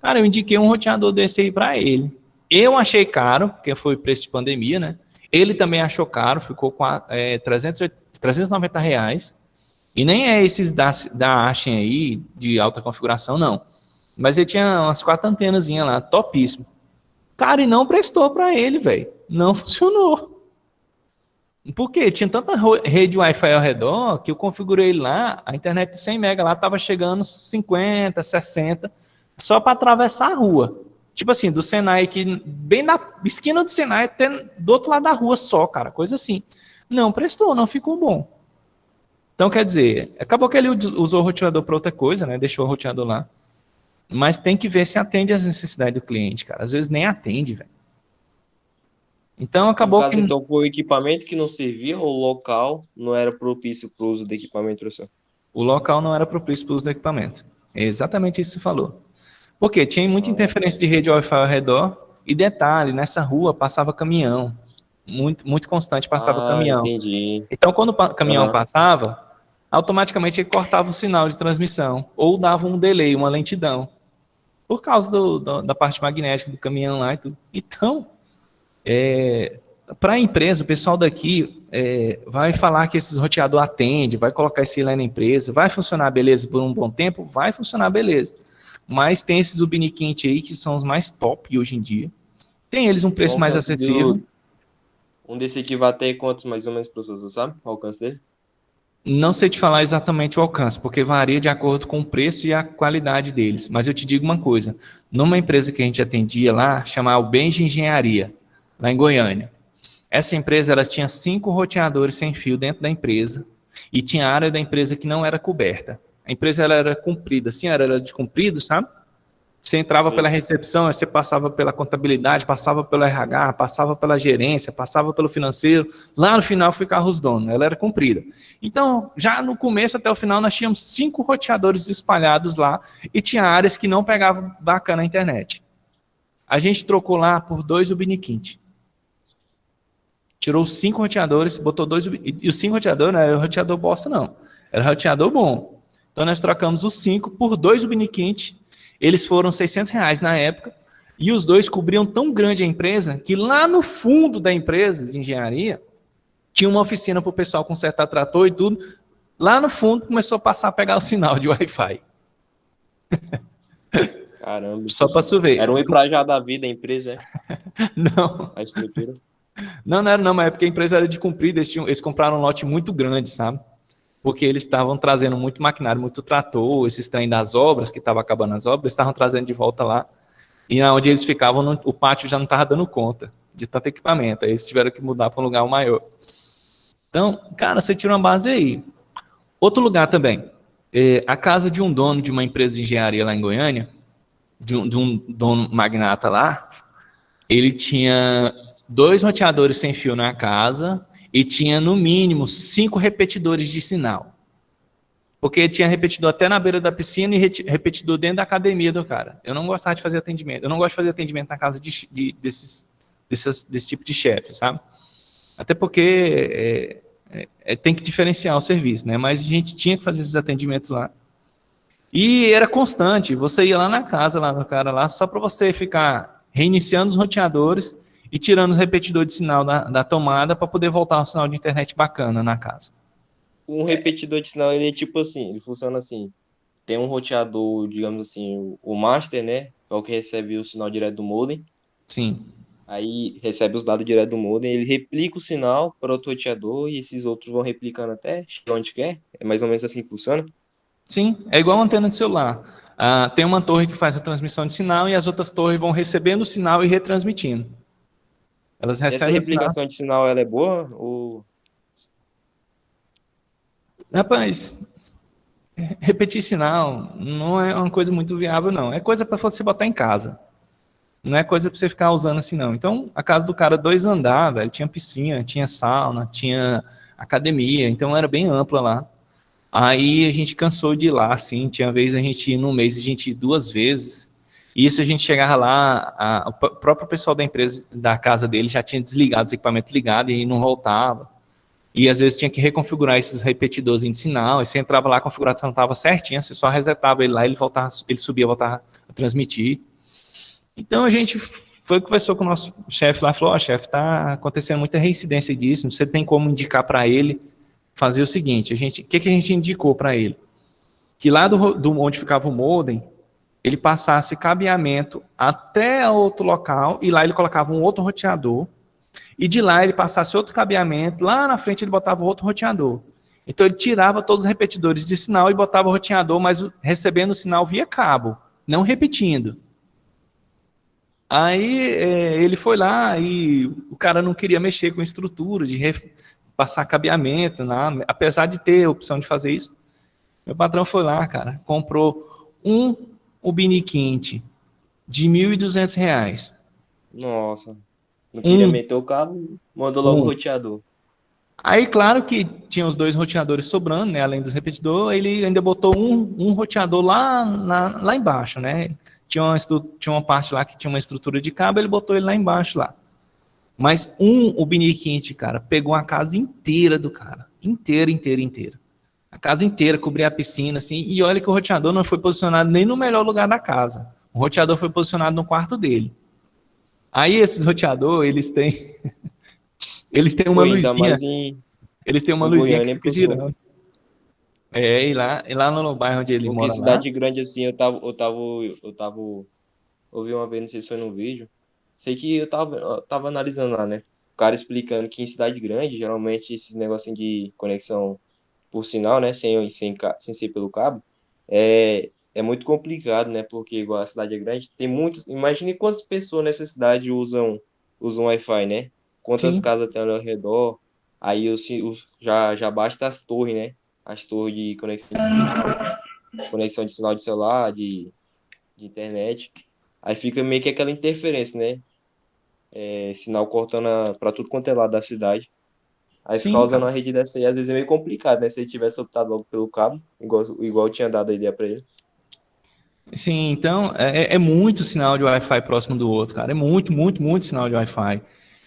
Cara, eu indiquei um roteador desse aí para ele. Eu achei caro, porque foi preço de pandemia, né? Ele também achou caro, ficou com R$390, e nem é esses da Ashen aí, de alta configuração, não. Mas ele tinha umas 4 antenazinhas lá, topíssimo. Cara, e não prestou para ele, velho. Não funcionou. Por quê? Tinha tanta rede Wi-Fi ao redor que eu configurei lá, a internet de 100 MB lá estava chegando 50, 60, só para atravessar a rua. Tipo assim, do Senai aqui, bem na esquina do Senai, até do outro lado da rua só, cara, coisa assim. Não prestou, não ficou bom. Então, quer dizer, acabou que ele usou o roteador para outra coisa, né? Deixou o roteador lá. Mas tem que ver se atende às necessidades do cliente, cara. Às vezes nem atende, velho. Então acabou que... Então foi o equipamento que não servia ou o local não era propício para o uso do equipamento, professor? O local não era propício para o uso do equipamento. É exatamente isso que você falou. Porque tinha muita interferência de rede Wi-Fi ao redor. E detalhe, nessa rua passava caminhão. Muito constante passava caminhão. Entendi. Então quando o caminhão passava, automaticamente ele cortava o sinal de transmissão. Ou dava um delay, uma lentidão. Por causa da parte magnética do caminhão lá e tudo. Então, para a empresa, o pessoal daqui vai falar que esses roteador atende, vai colocar esse lá na empresa, vai funcionar beleza por um bom tempo? Vai funcionar beleza. Mas tem esses Ubiniquint aí que são os mais top hoje em dia. Tem eles um preço mais acessível. Um desse aqui vai até quantos mais ou menos, professor, você sabe o alcance dele? Não sei te falar exatamente o alcance, porque varia de acordo com o preço e a qualidade deles. Mas eu te digo uma coisa, numa empresa que a gente atendia lá, chamava Benji Engenharia, lá em Goiânia. Essa empresa ela tinha 5 roteadores sem fio dentro da empresa e tinha área da empresa que não era coberta. A empresa ela era comprida, assim, era de comprido, sabe? Você entrava pela recepção, aí você passava pela contabilidade, passava pelo RH, passava pela gerência, passava pelo financeiro. Lá no final ficavam os donos, ela era comprida. Então, já no começo até o final, nós tínhamos 5 roteadores espalhados lá e tinha áreas que não pegavam bacana a internet. A gente trocou lá por 2 Ubiniquint. Tirou 5 roteadores, botou 2... E os 5 roteadores não era roteador bosta, não. Era roteador bom. Então, nós trocamos os 5 por 2 Ubiniquint. Eles foram R$600 na época, e os 2 cobriam tão grande a empresa, que lá no fundo da empresa de engenharia, tinha uma oficina para o pessoal consertar trator e tudo. Lá no fundo começou a passar a pegar o sinal de Wi-Fi. Caramba. Só para você ver. Era um Emprajá da vida, a empresa, Não. a estrutura. Não era não, mas é porque a empresa era de comprida, eles compraram um lote muito grande, sabe? Porque eles estavam trazendo muito maquinário, muito trator, esses trem das obras, que estavam acabando as obras, estavam trazendo de volta lá. E onde eles ficavam, o pátio já não estava dando conta de tanto equipamento. Aí eles tiveram que mudar para um lugar maior. Então, cara, você tira uma base aí. Outro lugar também. A casa de um dono de uma empresa de engenharia lá em Goiânia, de um dono magnata lá, ele tinha 2 roteadores sem fio na casa, e tinha, no mínimo, 5 repetidores de sinal. Porque tinha repetidor até na beira da piscina e repetidor dentro da academia do cara. Eu não gostava de fazer atendimento. Eu não gosto de fazer atendimento na casa desse tipo de chefe, sabe? Até porque tem que diferenciar o serviço, né? Mas a gente tinha que fazer esses atendimentos lá. E era constante. Você ia lá na casa, lá no cara lá, só para você ficar reiniciando os roteadores e tirando os repetidores de sinal da tomada para poder voltar ao sinal de internet bacana na casa. Um repetidor de sinal, ele é tipo assim, ele funciona assim. Tem um roteador, digamos assim, o master, né? É o que recebe o sinal direto do modem. Sim. Aí recebe os dados direto do modem, ele replica o sinal para outro roteador e esses outros vão replicando até chegar onde quer. É mais ou menos assim que funciona. Sim, é igual uma antena de celular. Tem uma torre que faz a transmissão de sinal e as outras torres vão recebendo o sinal e retransmitindo. Elas Essa recebem replicação de sinal, ela é boa? Ou... Rapaz, repetir sinal não é uma coisa muito viável, não. É coisa para você botar em casa. Não é coisa para você ficar usando assim, não. Então, a casa do cara, 2 andares, velho, tinha piscina, tinha sauna, tinha academia, então era bem ampla lá. Aí a gente cansou de ir lá, assim, tinha vez a gente ir no mês, a gente ir 2 vezes. Isso a gente chegava lá, o próprio pessoal da empresa, da casa dele, já tinha desligado os equipamentos ligados e não voltava. E às vezes tinha que reconfigurar esses repetidores de sinal, e você entrava lá, a configuração estava certinha, você só resetava ele lá, ele subia, voltava a transmitir. Então a gente conversou com o nosso chefe lá, falou, chefe, está acontecendo muita reincidência disso, você tem como indicar para ele fazer o seguinte, o que a gente indicou para ele? Que lá do onde ficava o modem, ele passasse cabeamento até outro local, e lá ele colocava um outro roteador, e de lá ele passasse outro cabeamento, lá na frente ele botava outro roteador. Então ele tirava todos os repetidores de sinal e botava o roteador, mas recebendo o sinal via cabo, não repetindo. Aí ele foi lá e o cara não queria mexer com estrutura, de passar cabeamento, apesar de ter a opção de fazer isso. Meu patrão foi lá, cara, comprou um Ubiniquint de R$1.200. Nossa, não queria meter o cabo, mandou logo o roteador. Aí, claro que tinha os 2 roteadores sobrando, né, além dos repetidores, ele ainda botou um roteador lá embaixo, né? Tinha uma parte lá que tinha uma estrutura de cabo, ele botou ele lá embaixo lá. Mas o Ubiniquint, cara, pegou a casa inteira do cara. Inteira. A casa inteira, cobria a piscina, assim, e olha que o roteador não foi posicionado nem no melhor lugar da casa. O roteador foi posicionado no quarto dele. Aí esses roteadores, eles têm uma luzinha. Eles têm uma luzinha que fica girando. E lá no bairro onde ele mora. Porque cidade grande assim, eu ouvi uma vez, não sei se foi no vídeo. Sei que eu tava analisando lá, né? O cara explicando que em cidade grande, geralmente esses negocinhos de conexão por sinal, né? Sem ser pelo cabo, é muito complicado, né? Porque igual a cidade é grande, tem muitos. Imagine quantas pessoas nessa cidade usam Wi-Fi, né? Quantas Sim. casas tem ao redor. Aí já basta as torres, né? As torres de conexão de sinal. conexão de sinal de celular, de internet. Aí fica meio que aquela interferência, né? Sinal cortando para tudo quanto é lado da cidade. Aí ficar Sim, usando cara. uma rede dessa aí, às vezes é meio complicado, né? Se ele tivesse optado logo pelo cabo, igual eu tinha dado a ideia para ele. Sim, então é muito sinal de Wi-Fi próximo do outro, cara. É muito, muito, muito sinal de Wi-Fi.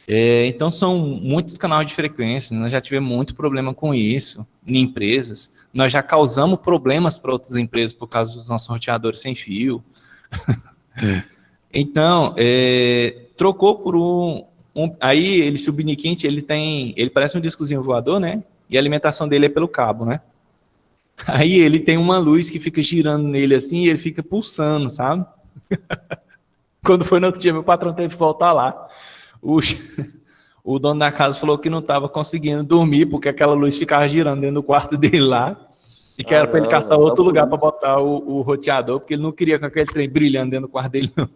Então são muitos canais de frequência. Nós já tivemos muito problema com isso em empresas. Nós já causamos problemas para outras empresas por causa dos nossos roteadores sem fio. Então, trocou por aí ele subniquinte, ele parece um discozinho voador, né? E a alimentação dele é pelo cabo, né? Aí ele tem uma luz que fica girando nele assim e ele fica pulsando, sabe? Quando foi no outro dia, meu patrão teve que voltar lá. O, o dono da casa falou que não estava conseguindo dormir porque aquela luz ficava girando dentro do quarto dele lá. E que era para ele Não, caçar é só outro por lugar para isso. botar o roteador, porque ele não queria com aquele trem brilhando dentro do quarto dele, não.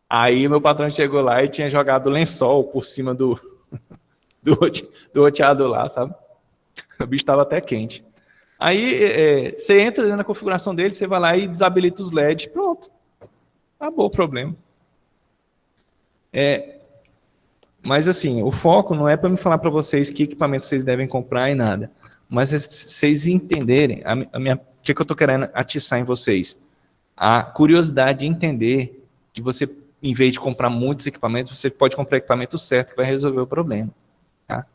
Aí meu patrão chegou lá e tinha jogado lençol por cima do, do roteador lá, sabe? O bicho estava até quente. Aí você entra dentro da configuração dele, você vai lá e desabilita os LEDs, pronto. Acabou o problema. Mas assim, o foco não é para me falar para vocês que equipamento vocês devem comprar e nada. Mas é vocês entenderem, o que eu estou querendo atiçar em vocês? A curiosidade de entender que você, em vez de comprar muitos equipamentos, você pode comprar o equipamento certo que vai resolver o problema. Tá?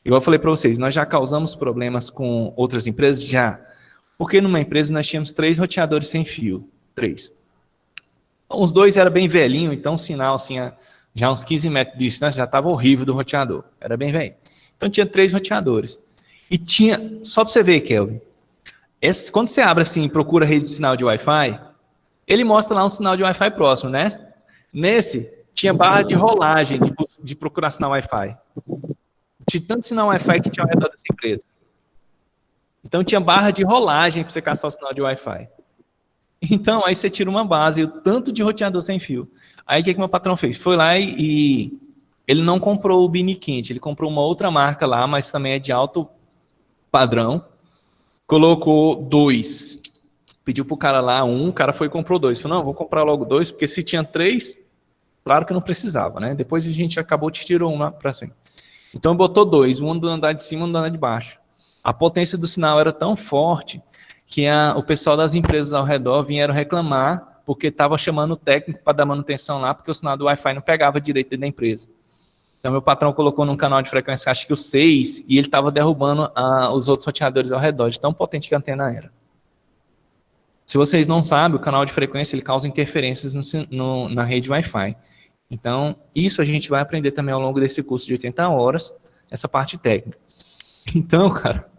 Igual eu falei para vocês, nós já causamos problemas com outras empresas? Já. Porque numa empresa nós tínhamos 3 roteadores sem fio. 3. Os 2 eram bem velhinho, então o sinal assim, já uns 15 metros de distância já estava horrível do roteador. Era bem velho. Então tinha 3 roteadores. E tinha, só para você ver, Kelvin, quando você abre assim e procura rede de sinal de Wi-Fi, ele mostra lá um sinal de Wi-Fi próximo, né? Nesse, tinha barra de rolagem de procurar sinal Wi-Fi. Tinha tanto sinal Wi-Fi que tinha ao redor dessa empresa. Então tinha barra de rolagem para você caçar o sinal de Wi-Fi. Então, aí você tira uma base, o tanto de roteador sem fio. Aí o que meu patrão fez? Foi lá e ele não comprou o Biniquinte, ele comprou uma outra marca lá, mas também é de alto padrão. Colocou 2. Pediu pro cara lá o cara foi e comprou 2. Falou, não, vou comprar logo 2, porque se tinha 3, claro que não precisava, né? Depois a gente acabou te tirou um para cima. Então botou 2, um do andar de cima e um do andar de baixo. A potência do sinal era tão forte que o pessoal das empresas ao redor vieram reclamar porque estava chamando o técnico para dar manutenção lá, porque o sinal do Wi-Fi não pegava direito dentro da empresa. Então, meu patrão colocou num canal de frequência, acho que o 6, e ele estava derrubando os outros roteadores ao redor, de tão potente que a antena era. Se vocês não sabem, o canal de frequência ele causa interferências na rede Wi-Fi. Então, isso a gente vai aprender também ao longo desse curso de 80 horas, essa parte técnica. Então, cara,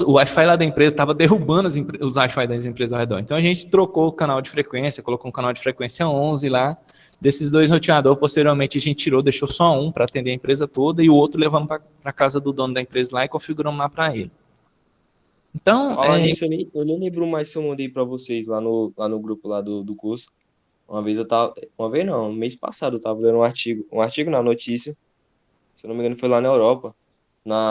o Wi-Fi lá da empresa estava derrubando os Wi-Fi das empresas ao redor. Então, a gente trocou o canal de frequência, colocou um canal de frequência 11 lá, desses 2 roteadores, posteriormente a gente tirou, deixou só um para atender a empresa toda e o outro levamos para a casa do dono da empresa lá e configuramos lá para ele. Então, Falar nisso, eu nem lembro mais se eu mandei para vocês lá no grupo lá do curso. Uma vez mês passado eu tava lendo um artigo na notícia, se eu não me engano foi lá na Europa,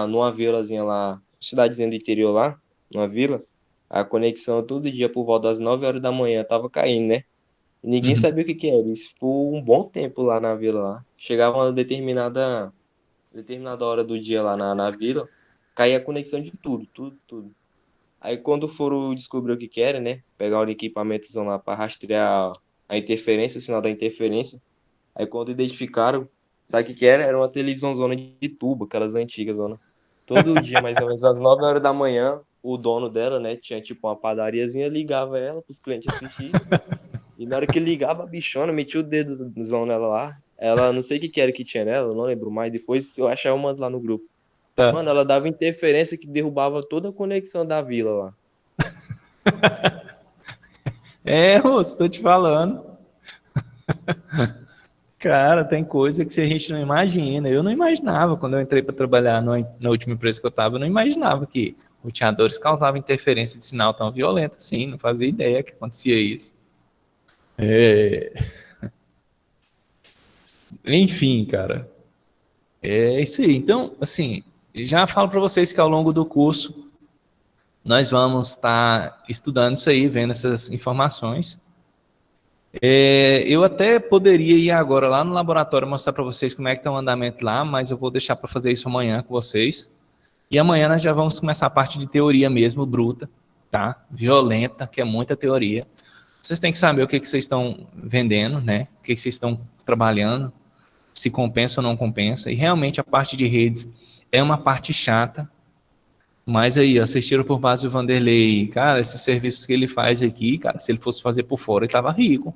numa vilazinha lá, cidadezinha do interior lá, numa vila, a conexão todo dia por volta das 9 horas da manhã tava caindo, né? E ninguém sabia o que era. Isso ficou um bom tempo lá na vila lá. Chegava uma determinada hora do dia lá na vila, caía a conexão de tudo. Aí quando foram descobrir o que era, né? Pegar um equipamento lá para rastrear a interferência, o sinal da interferência. Aí quando identificaram, sabe o que era? Era uma televisãozona de tubo, aquelas antigas, zona. Todo dia, mais ou menos às 9 horas da manhã, o dono dela, né, tinha tipo uma padariazinha, ligava ela para os clientes assistirem. E na hora que ligava a bichona, metia o dedo nela lá. Ela, não sei o que era que tinha nela, eu não lembro mais. Depois, se eu achar, eu mando lá no grupo. Tá. Mano, ela dava interferência que derrubava toda a conexão da vila lá. moço, tô te falando. Cara, tem coisa que a gente não imagina. Eu não imaginava, quando eu entrei para trabalhar na última empresa que eu estava, eu não imaginava que roteadores causavam interferência de sinal tão violenta assim. Não fazia ideia que acontecia isso. Enfim, cara. É isso aí. Então, assim, já falo para vocês que ao longo do curso Nós vamos estar estudando isso aí, vendo essas informações. Eu até poderia ir agora lá no laboratório mostrar para vocês como é que está o andamento lá, mas eu vou deixar para fazer isso amanhã com vocês. E amanhã nós já vamos começar a parte de teoria mesmo, bruta, tá? Violenta, que é muita teoria. Vocês têm que saber o que vocês estão vendendo, né? O que vocês estão trabalhando, se compensa ou não compensa. E realmente a parte de redes é uma parte chata. Mas aí, assistiram por base do Vanderlei, cara, esses serviços que ele faz aqui, cara, se ele fosse fazer por fora, ele tava rico.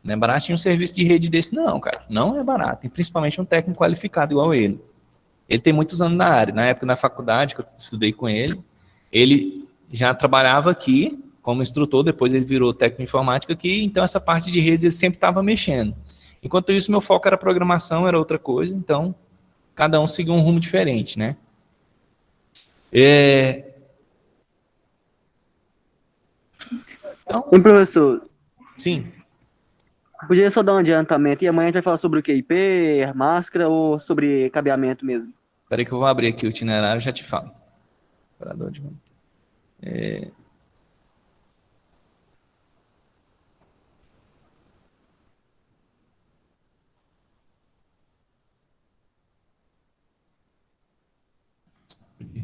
Não é baratinho um serviço de rede desse, não, cara. Não é barato. E principalmente um técnico qualificado igual ele. Ele tem muitos anos na área. Na época da faculdade, que eu estudei com ele, ele já trabalhava aqui como instrutor, depois ele virou técnico de informática aqui, então essa parte de redes ele sempre estava mexendo. Enquanto isso, meu foco era programação, era outra coisa, então cada um seguiu um rumo diferente, né? Então, Sim, professor, sim. podia só dar um adiantamento. E amanhã a gente vai falar sobre o que? IP, máscara ou sobre cabeamento mesmo? Espera aí que eu vou abrir aqui o itinerário e já te falo.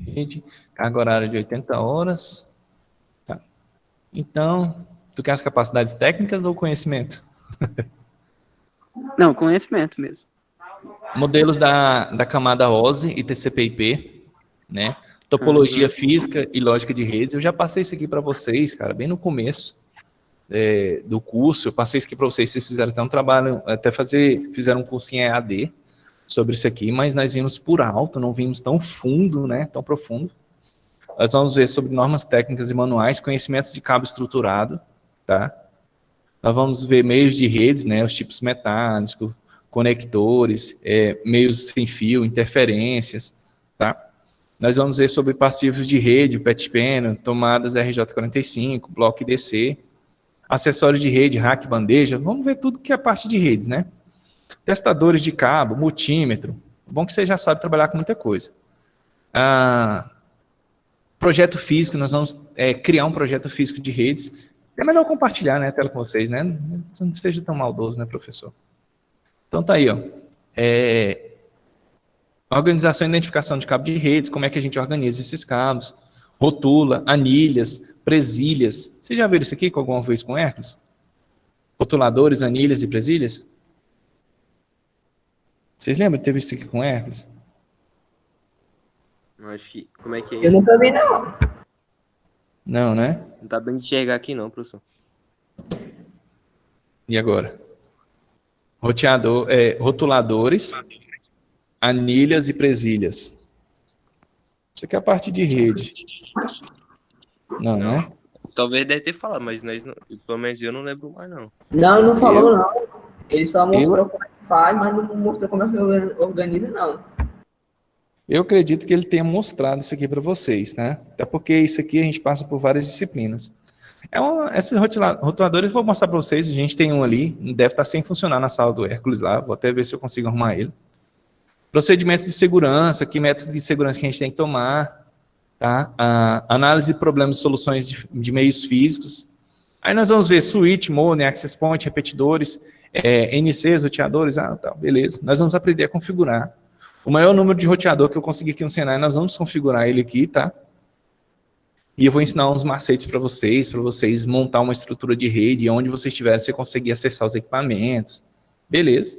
Rede, carga horária de 80 horas. Tá. Então, tu quer as capacidades técnicas ou conhecimento? Não, conhecimento mesmo. Modelos da camada OSI e TCP/IP, né? Topologia física e lógica de redes. Eu já passei isso aqui para vocês, cara, bem no começo do curso. Eu passei isso aqui para vocês. Vocês fizeram até um trabalho, fizeram um curso em EAD sobre isso aqui, mas nós vimos por alto, não vimos tão fundo, né? Tão profundo. Nós vamos ver sobre normas técnicas e manuais, conhecimentos de cabo estruturado, tá? Nós vamos ver meios de redes, né? Os tipos metálicos, conectores, meios sem fio, interferências, tá? Nós vamos ver sobre passivos de rede, patch panel, tomadas RJ45, bloco IDC, acessórios de rede, rack, bandeja. Vamos ver tudo que é parte de redes, né? Testadores de cabo, multímetro. Bom que você já sabe trabalhar com muita coisa. Projeto físico, nós vamos criar um projeto físico de redes. É melhor compartilhar, né, a tela com vocês, né? Não seja tão maldoso, né, professor? Então tá aí, ó. Organização e identificação de cabo de redes, como é que a gente organiza esses cabos, rotula, anilhas, presilhas. Vocês já viram isso aqui alguma vez com Hércules? Rotuladores, anilhas e presilhas? Vocês lembram de ter visto isso aqui com Hércules? Eu acho que... Como é que é? Eu nunca vi, não. Não, né? Não tá bem de enxergar aqui não, professor. E agora? Rotuladores, anilhas e presilhas. Isso aqui é a parte de rede. Não, né? Talvez deve ter falado, mas nós não, pelo menos eu não lembro mais, não. Não, ele não falou, não. Ele só mostrou como é que faz, mas não mostrou como é que organiza, não. Eu acredito que ele tenha mostrado isso aqui para vocês, né? Até porque isso aqui a gente passa por várias disciplinas. Esses rotuladores eu vou mostrar para vocês, a gente tem um ali, deve estar sem funcionar na sala do Hércules lá, vou até ver se eu consigo arrumar ele. Procedimentos de segurança, que métodos de segurança que a gente tem que tomar, tá? Análise de problemas e soluções de meios físicos. Aí nós vamos ver switch, modem, access point, repetidores, NCs, roteadores, tá, beleza. Nós vamos aprender a configurar. O maior número de roteador que eu conseguir aqui no Senai, nós vamos configurar ele aqui, tá? E eu vou ensinar uns macetes para vocês montar uma estrutura de rede, onde você estiver, você conseguir acessar os equipamentos. Beleza.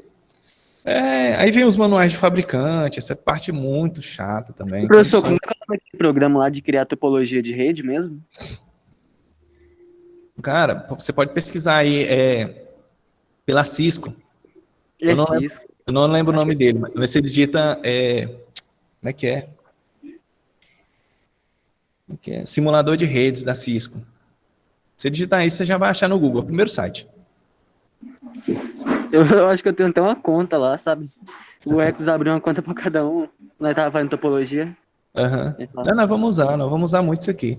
Aí vem os manuais de fabricante, essa parte muito chata também. Professor, como é que é aquele programa lá de criar topologia de rede mesmo? Cara, você pode pesquisar aí pela Cisco. Eu não lembro o nome dele, mas você digita... como é que é? Simulador de redes da Cisco. Você digitar isso, você já vai achar no Google, o primeiro site. Eu acho que eu tenho até uma conta lá, sabe? O Hércules abriu uma conta para cada um. Nós tava fazendo topologia. Não, nós vamos usar muito isso aqui.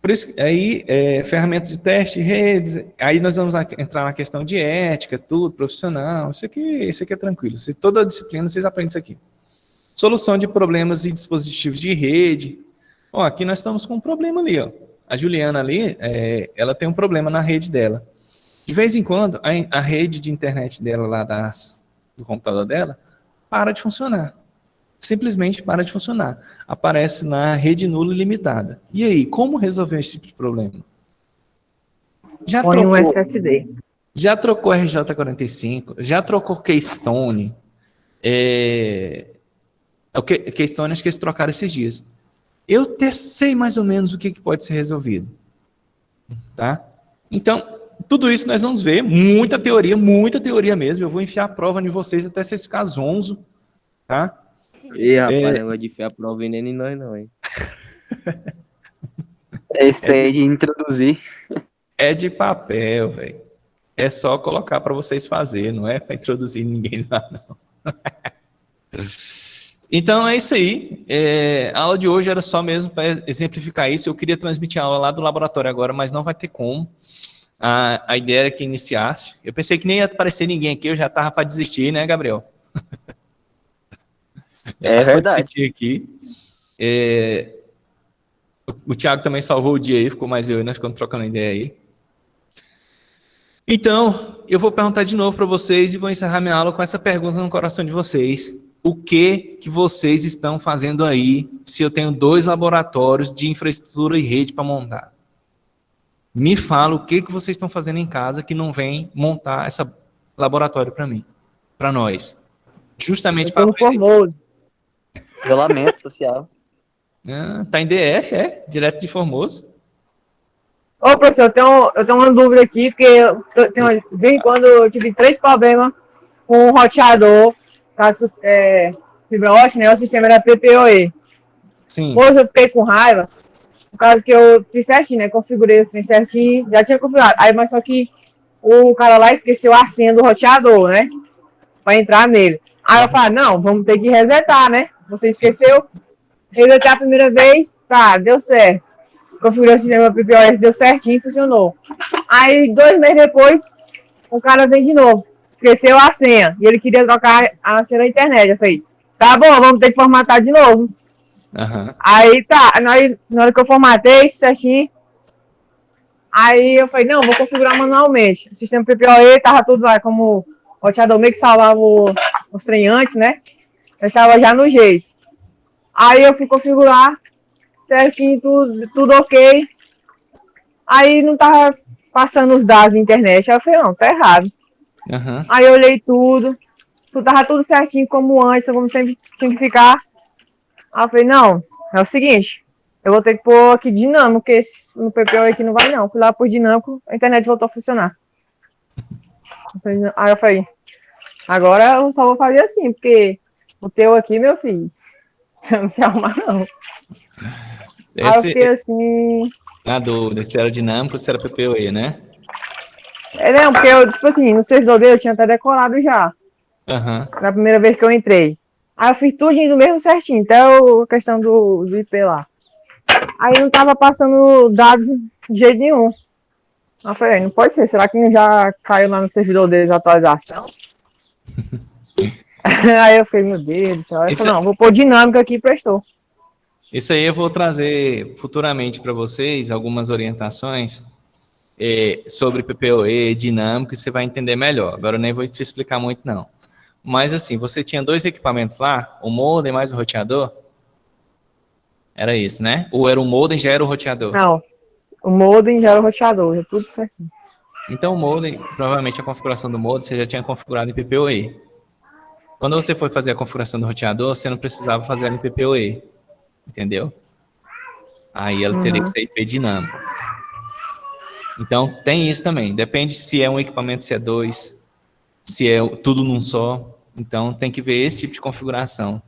Por isso, aí, ferramentas de teste, redes, aí nós vamos entrar na questão de ética, tudo, profissional, isso aqui é tranquilo. Toda a disciplina vocês aprendem isso aqui. Solução de problemas e dispositivos de rede, Ó, aqui nós estamos com um problema ali, ó. A Juliana ali, ela tem um problema na rede dela. De vez em quando, a rede de internet dela lá do computador dela para de funcionar. Simplesmente para de funcionar. Aparece na rede nula ilimitada. E aí, como resolver esse tipo de problema? Põe um SSD. Já trocou RJ45, já trocou Keystone. O Keystone acho que eles trocaram esses dias. Eu sei mais ou menos o que pode ser resolvido. Tá? Então, tudo isso nós vamos ver. Muita teoria mesmo. Eu vou enfiar a prova em vocês até vocês ficarem zonzo. Tá? Ih, rapaz, negócio de enfiar a prova em nós não, hein? É isso aí de introduzir. É de papel, velho. É só colocar para vocês fazerem, não é para introduzir ninguém lá, não. Então é isso aí. A aula de hoje era só mesmo para exemplificar isso. Eu queria transmitir a aula lá do laboratório agora, mas não vai ter como. A ideia era que iniciasse. Eu pensei que nem ia aparecer ninguém aqui, eu já estava para desistir, né, Gabriel? É verdade. Aqui. O Thiago também salvou o dia aí, ficou mais eu e nós ficamos trocando ideia aí. Então, eu vou perguntar de novo para vocês e vou encerrar minha aula com essa pergunta no coração de vocês. O que vocês estão fazendo aí se eu tenho 2 laboratórios de infraestrutura e rede para montar? Me fala o que vocês estão fazendo em casa que não vem montar esse laboratório para mim, para nós. Justamente para... Formoso. Isolamento social. Tá em DF, direto de Formoso. Ô, professor, eu tenho uma dúvida aqui, porque de vez em quando eu tive 3 problemas com o roteador, fibra ótica, né? O sistema era PPoE. Sim. Depois eu fiquei com raiva, por causa que eu fiz certinho, né? Configurei assim certinho, já tinha configurado. Aí, mas só que o cara lá esqueceu a senha do roteador, né? Pra entrar nele. Aí eu falei, não, vamos ter que resetar, né? Você esqueceu, resetei a primeira vez, tá, deu certo. Configurei o sistema PPoS, deu certinho, funcionou. Aí, 2 meses depois, o cara vem de novo. Esqueceu a senha. E ele queria trocar a senha da internet. Eu falei, tá bom, vamos ter que formatar de novo. Uhum. Aí, tá. Na hora que eu formatei, certinho. Aí, eu falei, não, vou configurar manualmente. O sistema PPoE tava tudo lá, como o roteador meio que salvava os trem antes, né? Eu estava já no jeito. Aí, eu fui configurar certinho, tudo ok. Aí não tava passando os dados da internet. Aí eu falei, não, tá errado. Uhum. Aí eu olhei tudo tava tudo certinho como antes, como sempre tinha que ficar. Aí eu falei, não, é o seguinte, eu vou ter que pôr aqui dinâmico, porque no PPO aqui não vai não. Fui lá por dinâmico, a internet voltou a funcionar. Aí eu falei, agora eu só vou fazer assim, porque o teu aqui, meu filho, eu não sei arrumar não. Aí eu fiquei assim... Na dúvida, se era dinâmico ou se era PPoE, né? Não, porque eu, tipo assim, no servidor dele eu tinha até decorado já. Na primeira vez que eu entrei. Aí eu fiz tudo do mesmo certinho, até a questão do IP lá. Aí não tava passando dados de jeito nenhum. Aí eu falei, não pode ser, será que já caiu lá no servidor deles a atualização? Aí eu fiquei, meu Deus do céu. Aí eu falei, não, vou pôr dinâmica aqui e prestou. Isso aí eu vou trazer futuramente para vocês algumas orientações sobre PPoE, dinâmico, e você vai entender melhor. Agora eu nem vou te explicar muito, não. Mas assim, você tinha 2 equipamentos lá, o modem mais o roteador? Era isso, né? Ou era o modem já era o roteador? Não, o modem já era o roteador, já tudo certinho. Então o modem, provavelmente a configuração do modem você já tinha configurado em PPoE. Quando você foi fazer a configuração do roteador, você não precisava fazer ela em PPoE. Entendeu? Aí ela teria que ser IP dinâmico. Então tem isso também. Depende se é um equipamento, se é 2, se é tudo num só. Então tem que ver esse tipo de configuração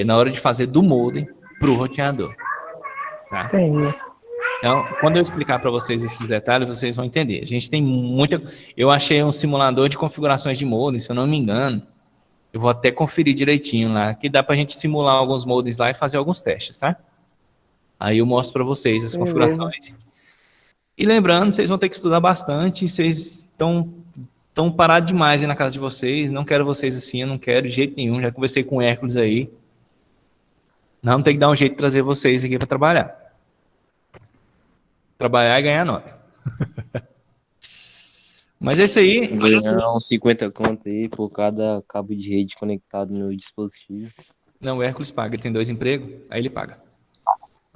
na hora de fazer do modem para o roteador. Tá? Entendi. Então, quando eu explicar para vocês esses detalhes, vocês vão entender. A gente tem muita... Eu achei um simulador de configurações de modem, se eu não me engano. Eu vou até conferir direitinho lá, que dá para a gente simular alguns modems lá e fazer alguns testes, tá? Aí eu mostro para vocês as configurações. E lembrando, vocês vão ter que estudar bastante, vocês estão parados demais aí na casa de vocês, não quero vocês assim, eu não quero de jeito nenhum, já conversei com o Hércules aí. Nós vamos ter que dar um jeito de trazer vocês aqui para trabalhar. Trabalhar e ganhar nota. Mas é isso aí. Ganhar uns 50 conto aí por cada cabo de rede conectado no dispositivo. Não, o Hércules paga. Ele tem 2 empregos, aí ele paga.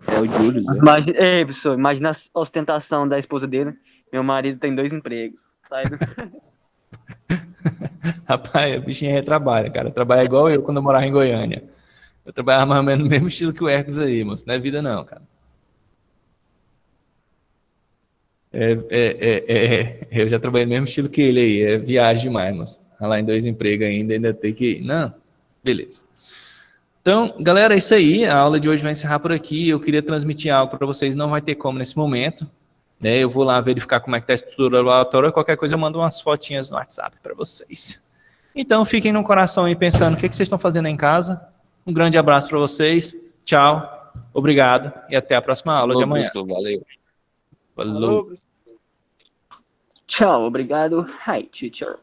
É o Júlio, né? Ei, professor, imagina a ostentação da esposa dele. Meu marido tem 2 empregos. Sai do... Rapaz, a bichinha retrabalha, cara. Trabalha igual eu quando eu morava em Goiânia. Eu trabalhava mais ou menos no mesmo estilo que o Hércules aí, moço. Não é vida não, cara. Eu já trabalhei no mesmo estilo que ele aí. É viagem demais, moço. Tá lá em 2 empregos ainda tem que... Não, beleza. Então, galera, é isso aí. A aula de hoje vai encerrar por aqui. Eu queria transmitir algo para vocês. Não vai ter como nesse momento. Né? Eu vou lá verificar como é que está a estrutura do relatório. Qualquer coisa eu mando umas fotinhas no WhatsApp para vocês. Então, fiquem no coração aí pensando o que vocês estão fazendo em casa. Um grande abraço para vocês. Tchau. Obrigado. E até a próxima aula de amanhã. Valeu. Falou. Tchau, obrigado. Hi, teacher.